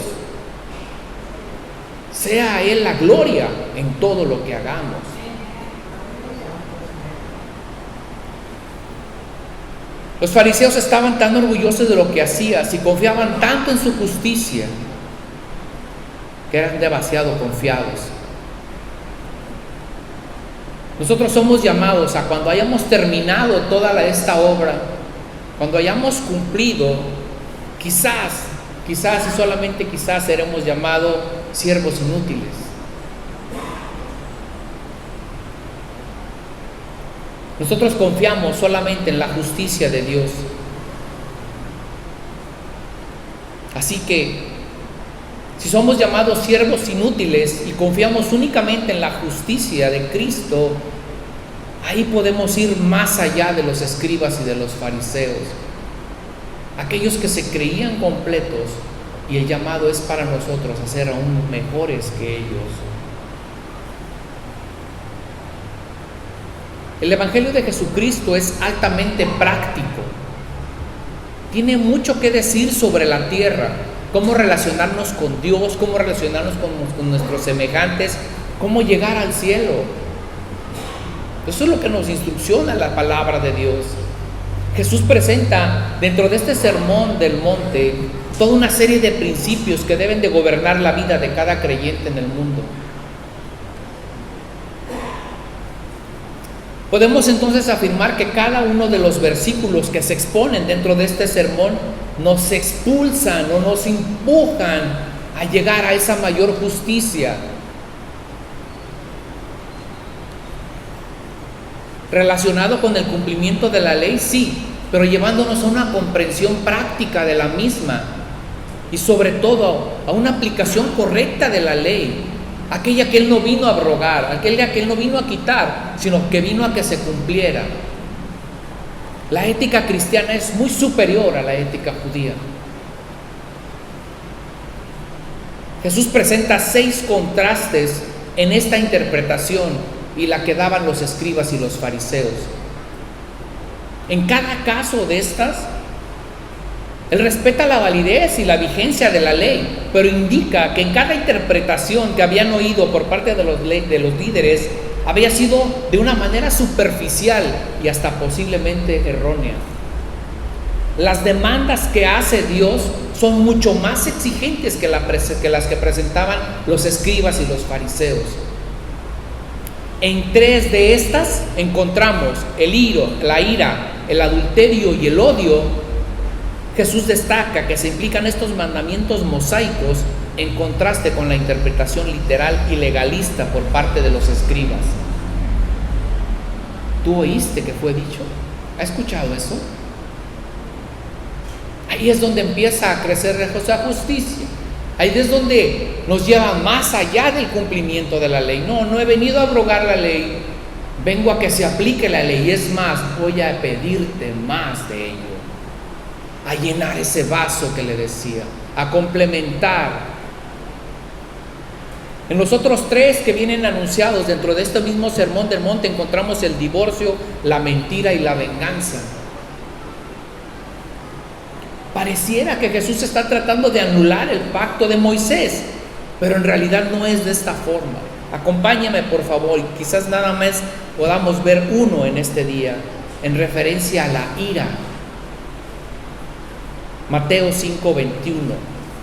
Sea a Él la gloria en todo lo que hagamos. Los fariseos estaban tan orgullosos de lo que hacían y confiaban tanto en su justicia que eran demasiado confiados. Nosotros somos llamados a, cuando hayamos terminado toda esta obra, cuando hayamos cumplido, quizás y solamente quizás seremos llamados siervos inútiles. Nosotros confiamos solamente en la justicia de Dios. Así que, si somos llamados siervos inútiles y confiamos únicamente en la justicia de Cristo, ahí podemos ir más allá de los escribas y de los fariseos, aquellos que se creían completos, y el llamado es para nosotros a ser aún mejores que ellos. El Evangelio de Jesucristo es altamente práctico. Tiene mucho que decir sobre la tierra, cómo relacionarnos con Dios, cómo relacionarnos con nuestros semejantes, cómo llegar al cielo. Eso es lo que nos instrucciona la palabra de Dios. Jesús presenta dentro de este sermón del monte toda una serie de principios que deben de gobernar la vida de cada creyente en el mundo. Podemos entonces afirmar que cada uno de los versículos que se exponen dentro de este sermón nos expulsan o nos empujan a llegar a esa mayor justicia. Relacionado con el cumplimiento de la ley, sí, pero llevándonos a una comprensión práctica de la misma y sobre todo a una aplicación correcta de la ley, aquella que Él no vino a abrogar, aquella que Él no vino a quitar, sino que vino a que se cumpliera. La ética cristiana es muy superior a la ética judía. Jesús presenta 6 contrastes en esta interpretación y la que daban los escribas y los fariseos. En cada caso de estas, Él respeta la validez y la vigencia de la ley, pero indica que en cada interpretación que habían oído por parte de los líderes había sido de una manera superficial y hasta posiblemente errónea. Las demandas que hace Dios son mucho más exigentes que las que presentaban los escribas y los fariseos. En 3 de estas encontramos la ira, el adulterio y el odio. Jesús destaca que se implican estos mandamientos mosaicos en contraste con la interpretación literal y legalista por parte de los escribas. ¿Tú oíste que fue dicho? ¿Has escuchado eso? Ahí es donde empieza a crecer la justicia. Ahí es donde nos lleva más allá del cumplimiento de la ley. No he venido a abrogar la ley, vengo a que se aplique la ley. Es más, voy a pedirte más de ello, a llenar ese vaso que le decía, a complementar. En los otros 3 que vienen anunciados dentro de este mismo sermón del monte encontramos el divorcio, la mentira y la venganza. Pareciera que Jesús está tratando de anular el pacto de Moisés, pero en realidad no es de esta forma. Acompáñame, por favor, y quizás nada más podamos ver uno en este día, en referencia a la ira. Mateo 5:21,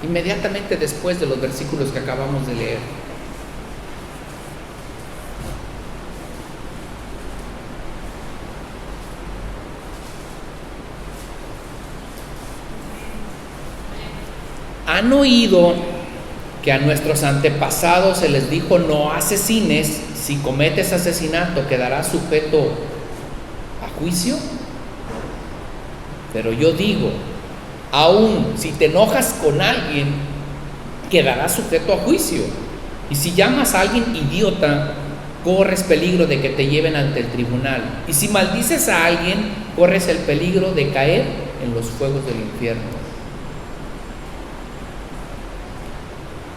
inmediatamente después de los versículos que acabamos de leer. Han oído que a nuestros antepasados se les dijo: no asesines, si cometes asesinato quedarás sujeto a juicio. Pero yo digo, aún si te enojas con alguien, quedarás sujeto a juicio. Y si llamas a alguien idiota, corres peligro de que te lleven ante el tribunal. Y si maldices a alguien, corres el peligro de caer en los fuegos del infierno.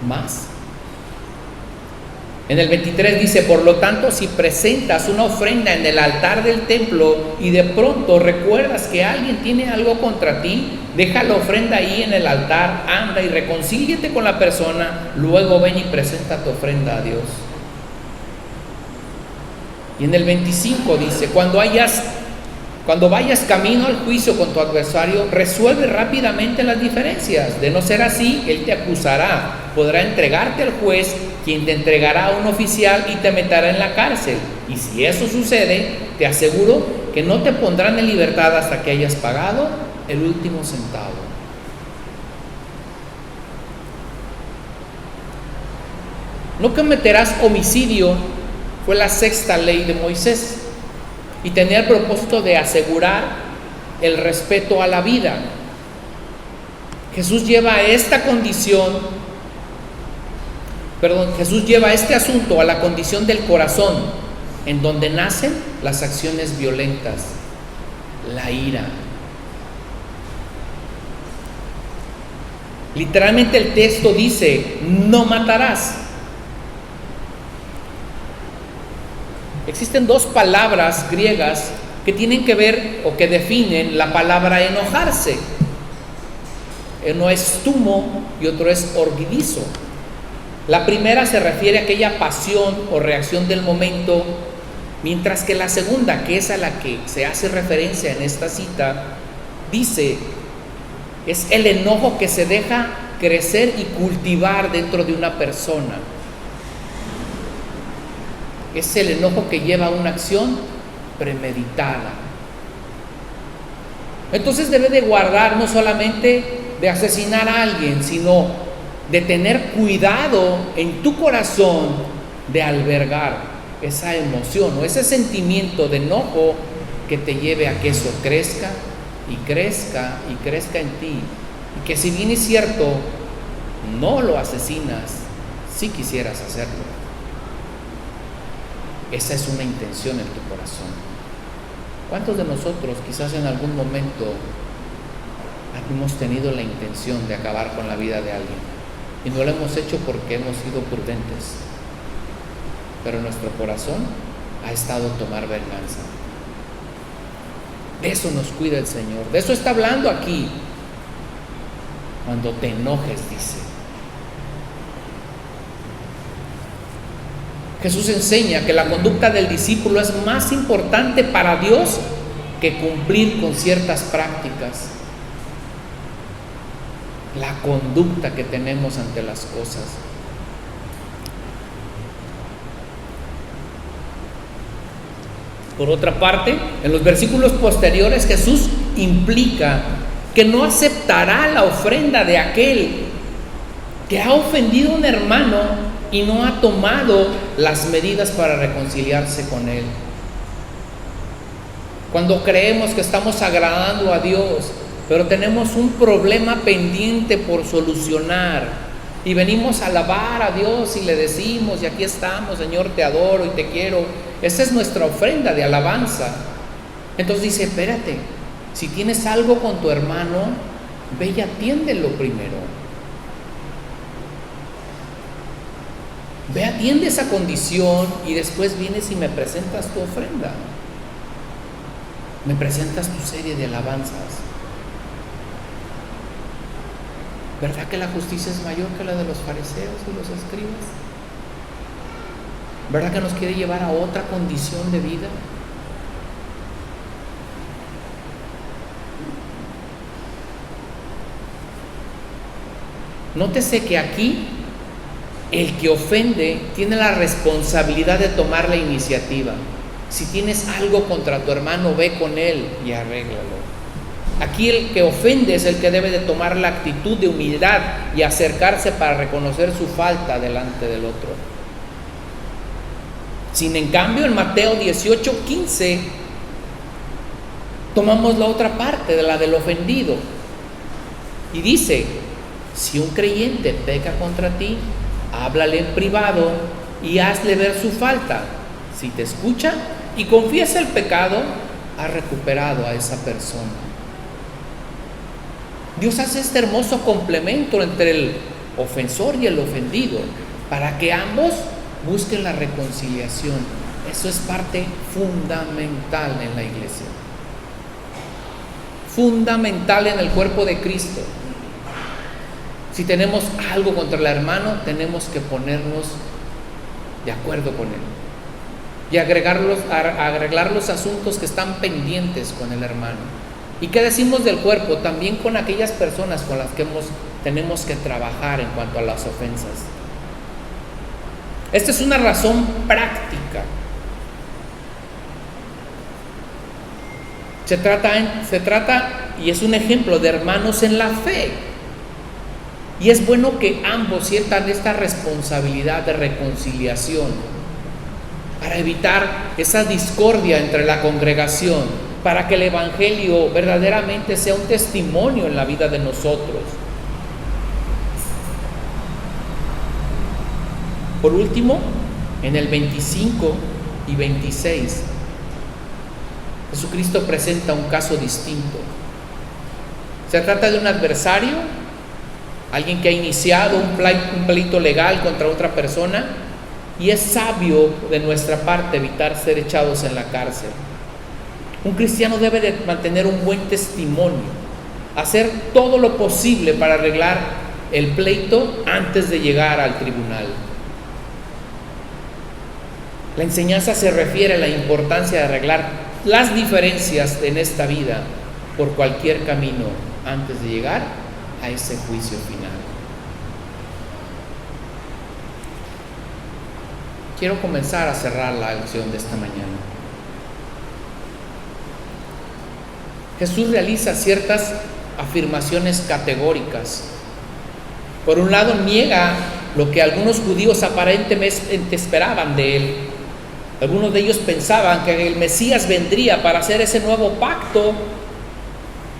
Más. En el 23 dice: por lo tanto, si presentas una ofrenda en el altar del templo y de pronto recuerdas que alguien tiene algo contra ti, deja la ofrenda ahí en el altar, anda y reconcíliate con la persona, luego ven y presenta tu ofrenda a Dios. Y en el 25 dice: cuando vayas camino al juicio con tu adversario, resuelve rápidamente las diferencias. De no ser así, él te acusará, podrá entregarte al juez, quien te entregará a un oficial y te meterá en la cárcel. Y si eso sucede, te aseguro que no te pondrán en libertad hasta que hayas pagado el último centavo. No cometerás homicidio fue la sexta ley de Moisés y tenía el propósito de asegurar el respeto a la vida. Jesús lleva este asunto a la condición del corazón, en donde nacen las acciones violentas, la ira. Literalmente el texto dice: no matarás. Existen dos palabras griegas que tienen que ver o que definen la palabra enojarse. Uno es tumo y otro es orgidizo. La primera se refiere a aquella pasión o reacción del momento, mientras que la segunda, que es a la que se hace referencia en esta cita, dice: es el enojo que se deja crecer y cultivar dentro de una persona. Es el enojo que lleva a una acción premeditada. Entonces debe de guardar no solamente de asesinar a alguien, sino de tener cuidado en tu corazón de albergar esa emoción o ese sentimiento de enojo que te lleve a que eso crezca y crezca y crezca en ti. Y que si bien es cierto, no lo asesinas, si quisieras hacerlo. Esa es una intención en tu corazón. ¿Cuántos de nosotros quizás en algún momento hemos tenido la intención de acabar con la vida de alguien y no lo hemos hecho porque hemos sido prudentes, pero nuestro corazón ha estado tomar venganza? De eso nos cuida el Señor, de eso está hablando aquí. Cuando te enojes, dice. Jesús enseña que la conducta del discípulo es más importante para Dios que cumplir con ciertas prácticas. La conducta que tenemos ante las cosas. Por otra parte, en los versículos posteriores Jesús implica que no aceptará la ofrenda de aquel que ha ofendido a un hermano y no ha tomado las medidas para reconciliarse con él. Cuando creemos que estamos agradando a Dios, pero tenemos un problema pendiente por solucionar y venimos a alabar a Dios y le decimos: y aquí estamos, Señor, te adoro y te quiero. Esa es nuestra ofrenda de alabanza. Entonces dice: espérate, si tienes algo con tu hermano, ve y atiéndelo primero. Ve, atiende esa condición y después vienes y me presentas tu ofrenda. Me presentas tu serie de alabanzas. ¿Verdad que la justicia es mayor que la de los fariseos y los escribas? ¿Verdad que nos quiere llevar a otra condición de vida? Nótese que aquí el que ofende tiene la responsabilidad de tomar la iniciativa. Si tienes algo contra tu hermano, ve con él y arréglalo. Aquí el que ofende es el que debe de tomar la actitud de humildad y acercarse para reconocer su falta delante del otro. Sin en cambio, en Mateo 18:15 tomamos la otra parte de la del ofendido y dice: si un creyente peca contra ti, háblale en privado y hazle ver su falta. Si te escucha y confiesa el pecado, has recuperado a esa persona. Dios hace este hermoso complemento entre el ofensor y el ofendido para que ambos busquen la reconciliación. Eso es parte fundamental en la iglesia, fundamental en el cuerpo de Cristo. Si tenemos algo contra el hermano, tenemos que ponernos de acuerdo con él y arreglar los asuntos que están pendientes con el hermano. ¿Y qué decimos del cuerpo? También con aquellas personas con las que tenemos que trabajar en cuanto a las ofensas. Esta es una razón práctica. Se trata, y es un ejemplo de hermanos en la fe. Y es bueno que ambos sientan esta responsabilidad de reconciliación para evitar esa discordia entre la congregación, para que el evangelio verdaderamente sea un testimonio en la vida de nosotros. Por último, en el 25 y 26, Jesucristo presenta un caso distinto. Se trata de un adversario, alguien que ha iniciado un pleito legal contra otra persona, y es sabio de nuestra parte evitar ser echados en la cárcel. Un cristiano debe de mantener un buen testimonio, hacer todo lo posible para arreglar el pleito antes de llegar al tribunal. La enseñanza se refiere a la importancia de arreglar las diferencias en esta vida por cualquier camino antes de llegar a ese juicio final. Quiero comenzar a cerrar la lección de esta mañana. Jesús realiza ciertas afirmaciones categóricas. Por un lado, niega lo que algunos judíos aparentemente esperaban de él. Algunos de ellos pensaban que el Mesías vendría para hacer ese nuevo pacto,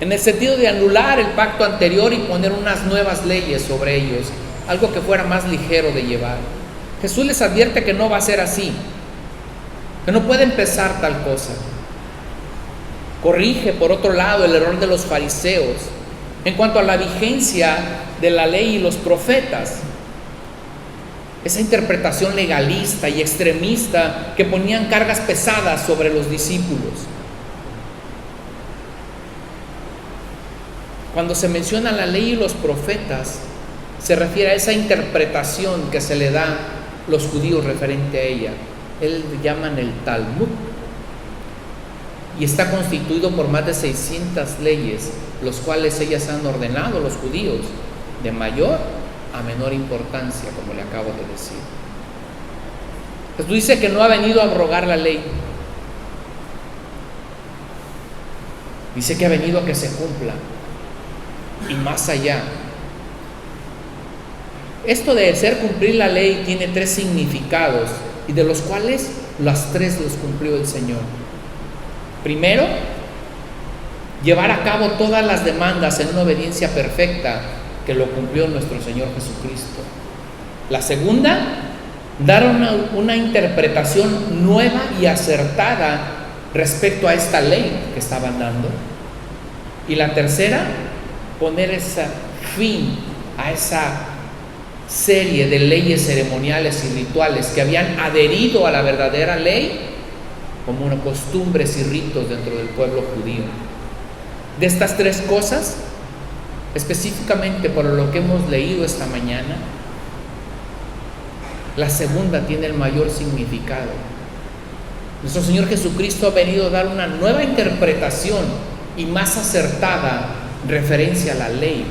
en el sentido de anular el pacto anterior y poner unas nuevas leyes sobre ellos, algo que fuera más ligero de llevar. Jesús les advierte que no va a ser así, que no puede empezar tal cosa. Corrige, por otro lado, el error de los fariseos en cuanto a la vigencia de la ley y los profetas. Esa interpretación legalista y extremista que ponían cargas pesadas sobre los discípulos. Cuando se menciona la ley y los profetas, se refiere a esa interpretación que se le da a los judíos referente a ella. Ellos llaman el Talmud. Y está constituido por más de 600 leyes, los cuales ellas han ordenado a los judíos, de mayor a menor importancia, como le acabo de decir. Jesús dice que no ha venido a abrogar la ley. Dice que ha venido a que se cumpla. Y más allá. Esto de ser cumplir la ley tiene 3 significados, y de los cuales las 3 los cumplió el Señor. Primero, llevar a cabo todas las demandas en una obediencia perfecta, que lo cumplió nuestro Señor Jesucristo. La segunda, dar una interpretación nueva y acertada respecto a esta ley que estaban dando. Y la tercera, poner ese fin a esa serie de leyes ceremoniales y rituales que habían adherido a la verdadera ley como unas costumbres y ritos dentro del pueblo judío. De estas 3 cosas, específicamente por lo que hemos leído esta mañana, la segunda tiene el mayor significado. Nuestro Señor Jesucristo ha venido a dar una nueva interpretación y más acertada referencia a la ley.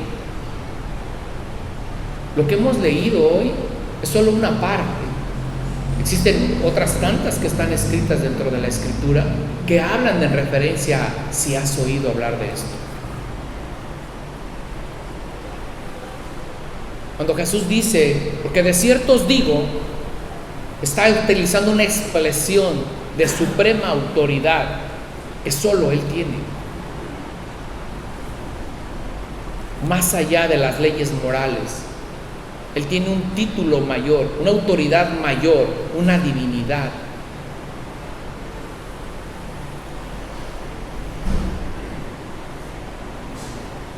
Lo que hemos leído hoy es solo una parte. Existen otras tantas que están escritas dentro de la Escritura que hablan en referencia a si has oído hablar de esto. Cuando Jesús dice, porque de cierto os digo, está utilizando una expresión de suprema autoridad que solo Él tiene, más allá de las leyes morales. Él tiene un título mayor, una autoridad mayor, una divinidad.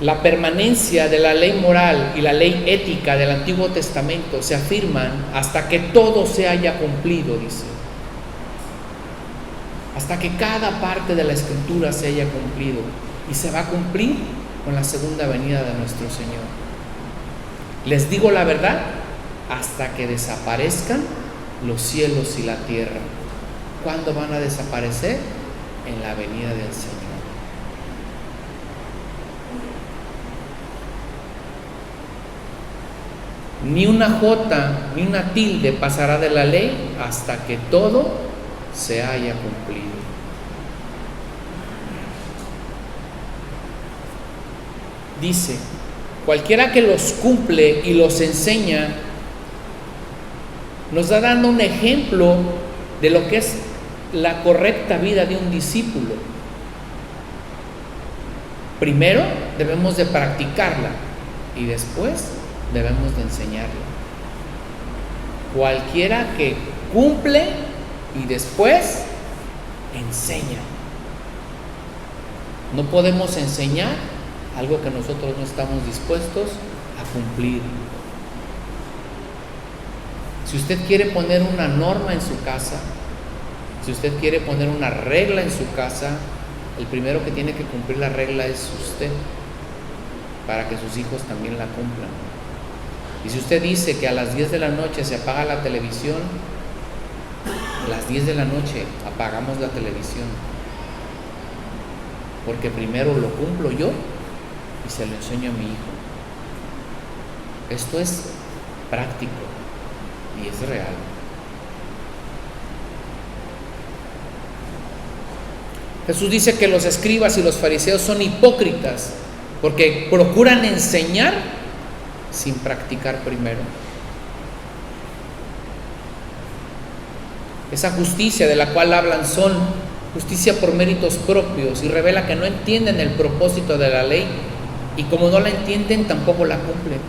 La permanencia de la ley moral y la ley ética del Antiguo Testamento se afirman hasta que todo se haya cumplido, dice. Hasta que cada parte de la Escritura se haya cumplido. Y se va a cumplir con la segunda venida de nuestro Señor. Les digo la verdad, hasta que desaparezcan los cielos y la tierra. ¿Cuándo van a desaparecer? En la venida del Señor. Ni una jota, ni una tilde pasará de la ley hasta que todo se haya cumplido. Dice, cualquiera que los cumple y los enseña, nos da dando un ejemplo de lo que es la correcta vida de un discípulo. Primero debemos de practicarla y después debemos de enseñarla. Cualquiera que cumple y después enseña. No podemos enseñar algo que nosotros no estamos dispuestos a cumplir. Si usted quiere poner una norma en su casa, si usted quiere poner una regla en su casa, el primero que tiene que cumplir la regla es usted, para que sus hijos también la cumplan. Y si usted dice que a las 10 de la noche se apaga la televisión, a las 10 de la noche apagamos la televisión, porque primero lo cumplo yo y se lo enseño a mi hijo. Esto es práctico y es real. Jesús dice que los escribas y los fariseos son hipócritas porque procuran enseñar sin practicar primero. Esa justicia de la cual hablan son justicia por méritos propios y revela que no entienden el propósito de la ley y como no la entienden tampoco la cumplen.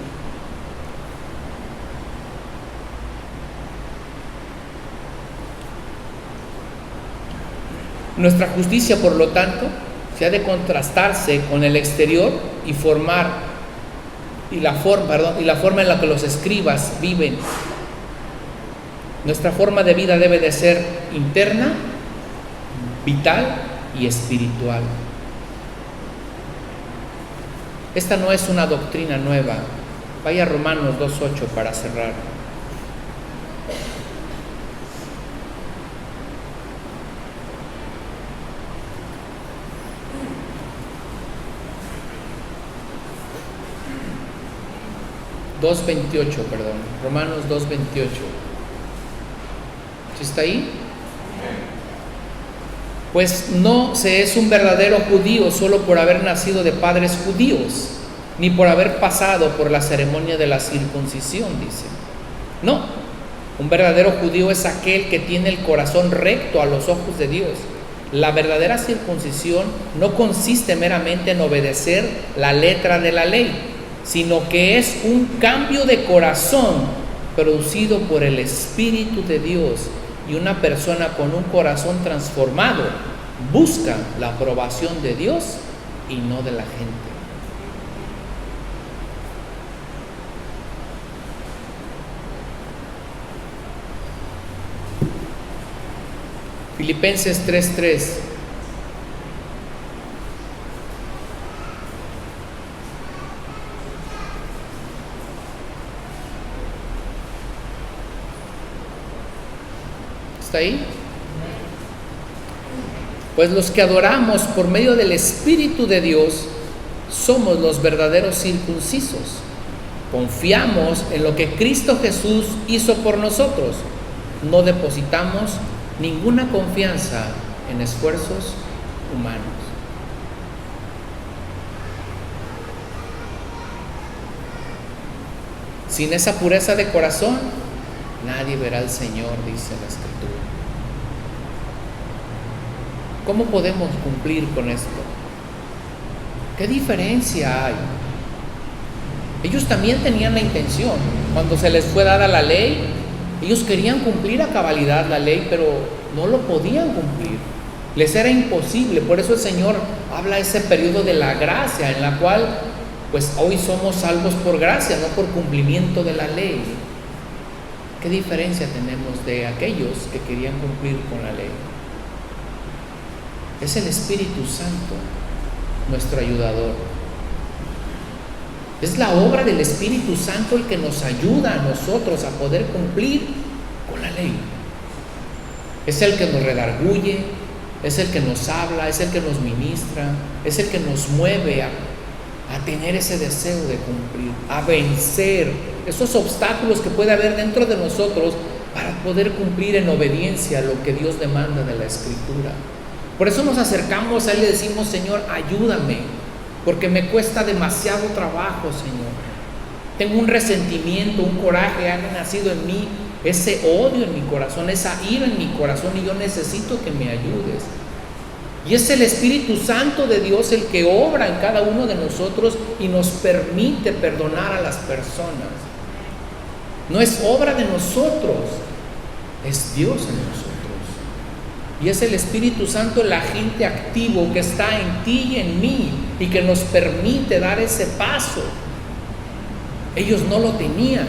Nuestra justicia, por lo tanto, se ha de contrastarse con el exterior y la forma en la que los escribas viven. Nuestra forma de vida debe de ser interna, vital y espiritual. Esta no es una doctrina nueva. Vaya a Romanos 2:8 para cerrar. Romanos 2:28. ¿Sí está ahí? Pues no se es un verdadero judío solo por haber nacido de padres judíos, ni por haber pasado por la ceremonia de la circuncisión, dice. No, un verdadero judío es aquel que tiene el corazón recto a los ojos de Dios. La verdadera circuncisión no consiste meramente en obedecer la letra de la ley, sino que es un cambio de corazón producido por el Espíritu de Dios, y una persona con un corazón transformado busca la aprobación de Dios y no de la gente. Filipenses 3:3. ¿Está ahí? Pues los que adoramos por medio del Espíritu de Dios somos los verdaderos circuncisos. Confiamos en lo que Cristo Jesús hizo por nosotros. No depositamos ninguna confianza en esfuerzos humanos. Sin esa pureza de corazón, nadie verá al Señor, dice la Escritura. ¿Cómo podemos cumplir con esto? ¿Qué diferencia hay? Ellos también tenían la intención. Cuando se les fue dada la ley, ellos querían cumplir a cabalidad la ley, pero no lo podían cumplir. Les era imposible. Por eso el Señor habla de ese periodo de la gracia, en la cual pues hoy somos salvos por gracia, no por cumplimiento de la ley. ¿Qué diferencia tenemos de aquellos que querían cumplir con la ley? Es el Espíritu Santo, nuestro ayudador. Es la obra del Espíritu Santo el que nos ayuda a nosotros a poder cumplir con la ley. Es el que nos redarguye, es el que nos habla, es el que nos ministra, es el que nos mueve a tener ese deseo de cumplir, a vencer esos obstáculos que puede haber dentro de nosotros para poder cumplir en obediencia a lo que Dios demanda de la Escritura. Por eso nos acercamos a Él y le decimos: Señor, ayúdame, porque me cuesta demasiado trabajo, Señor. Tengo un resentimiento, un coraje, ha nacido en mí ese odio en mi corazón, esa ira en mi corazón, y yo necesito que me ayudes. Y es el Espíritu Santo de Dios el que obra en cada uno de nosotros y nos permite perdonar a las personas. No es obra de nosotros, es Dios en nosotros. Y es el Espíritu Santo el agente activo que está en ti y en mí y que nos permite dar ese paso. Ellos no lo tenían,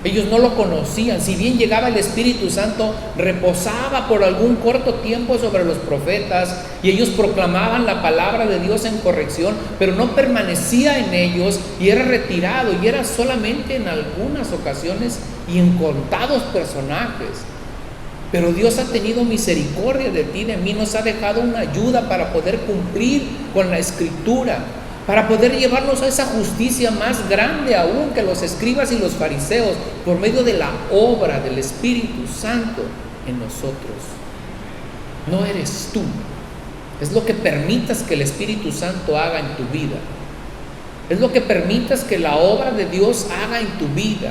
ellos no lo conocían. Si bien llegaba el Espíritu Santo, reposaba por algún corto tiempo sobre los profetas y ellos proclamaban la palabra de Dios en corrección, pero no permanecía en ellos y era retirado, y era solamente en algunas ocasiones y en contados personajes. Pero Dios ha tenido misericordia de ti, de mí, nos ha dejado una ayuda para poder cumplir con la Escritura, para poder llevarnos a esa justicia más grande aún que los escribas y los fariseos, por medio de la obra del Espíritu Santo en nosotros. No eres tú, es lo que permitas que el Espíritu Santo haga en tu vida, es lo que permitas que la obra de Dios haga en tu vida.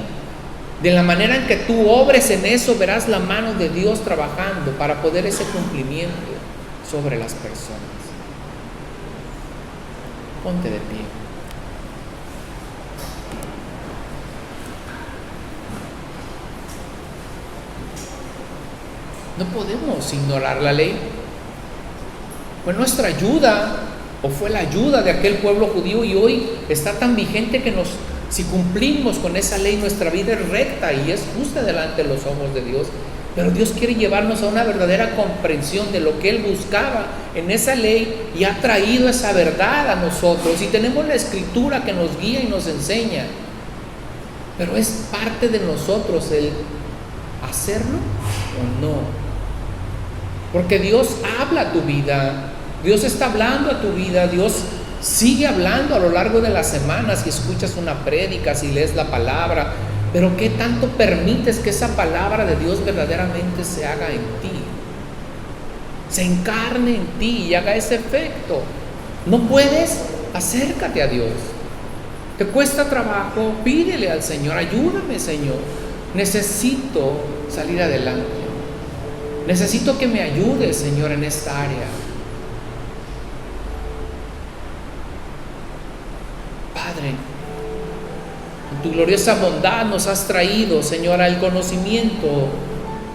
De la manera en que tú obres en eso, verás la mano de Dios trabajando para poder ese cumplimiento sobre las personas. Ponte de pie. No podemos ignorar la ley. Fue nuestra ayuda, o fue la ayuda de aquel pueblo judío, y hoy está tan vigente que si cumplimos con esa ley, nuestra vida es recta y es justa delante de los ojos de Dios. Pero Dios quiere llevarnos a una verdadera comprensión de lo que Él buscaba en esa ley y ha traído esa verdad a nosotros. Y tenemos la Escritura que nos guía y nos enseña. Pero es parte de nosotros el hacerlo o no. Porque Dios habla a tu vida, Dios está hablando a tu vida, Dios sigue hablando a lo largo de las semanas. Si escuchas una prédica, si lees la palabra, pero ¿qué tanto permites que esa palabra de Dios verdaderamente se haga en ti? Se encarne en ti y haga ese efecto. No puedes, acércate a Dios. Te cuesta trabajo, pídele al Señor: ayúdame, Señor, necesito salir adelante, necesito que me ayudes, Señor, en esta área. Padre, en tu gloriosa bondad nos has traído, Señor, al conocimiento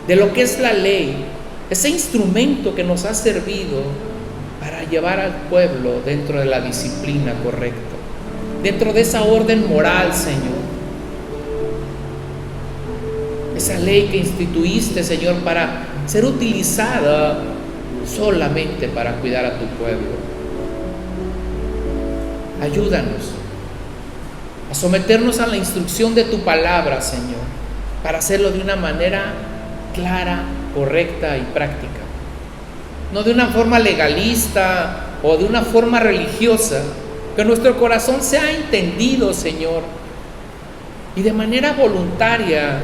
de lo que es la ley, ese instrumento que nos ha servido para llevar al pueblo dentro de la disciplina correcta, dentro de esa orden moral, Señor. Esa ley que instituiste, Señor, para ser utilizada solamente para cuidar a tu pueblo. Ayúdanos a someternos a la instrucción de tu palabra, Señor, para hacerlo de una manera clara correcta y práctica. No de una forma legalista o de una forma religiosa, que nuestro corazón sea entendido, Señor, y de manera voluntaria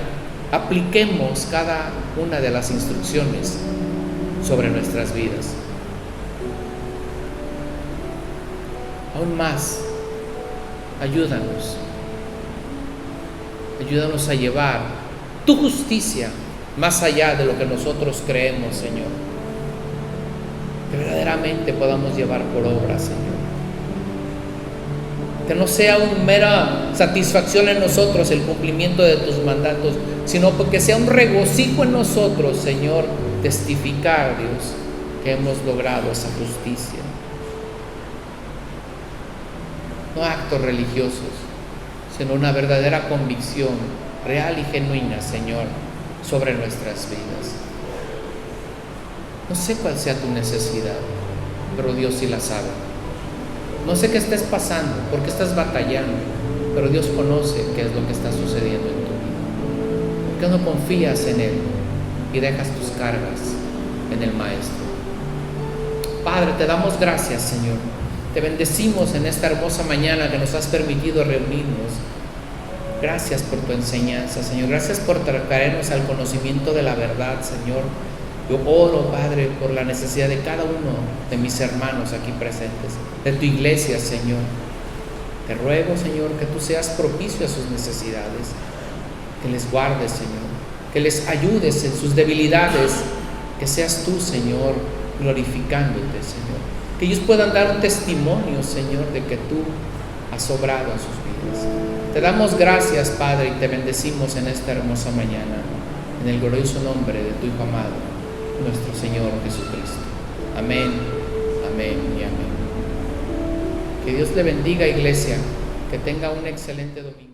apliquemos cada una de las instrucciones sobre nuestras vidas. Aún más, ayúdanos a llevar tu justicia más allá de lo que nosotros creemos, Señor. Que verdaderamente podamos llevar por obra, Señor. Que no sea una mera satisfacción en nosotros el cumplimiento de tus mandatos, sino porque sea un regocijo en nosotros, Señor, testificar, Dios, que hemos logrado esa justicia. No actos religiosos, sino una verdadera convicción real y genuina, Señor, sobre nuestras vidas. No sé cuál sea tu necesidad, pero Dios sí la sabe. No sé qué estés pasando, por qué estás batallando, pero Dios conoce qué es lo que está sucediendo en tu vida. ¿Por qué no confías en Él y dejas tus cargas en el Maestro? Padre, te damos gracias, Señor. Te bendecimos en esta hermosa mañana que nos has permitido reunirnos. Gracias por tu enseñanza, Señor. Gracias por traernos al conocimiento de la verdad, Señor. Yo oro, Padre, por la necesidad de cada uno de mis hermanos aquí presentes, de tu iglesia, Señor. Te ruego, Señor, que tú seas propicio a sus necesidades, que les guardes, Señor, que les ayudes en sus debilidades, que seas tú, Señor, glorificándote, Señor. Que ellos puedan dar un testimonio, Señor, de que tú has obrado en sus vidas. Te damos gracias, Padre, y te bendecimos en esta hermosa mañana, en el glorioso nombre de tu Hijo amado, nuestro Señor Jesucristo. Amén, amén y amén. Que Dios le bendiga, iglesia, que tenga un excelente domingo.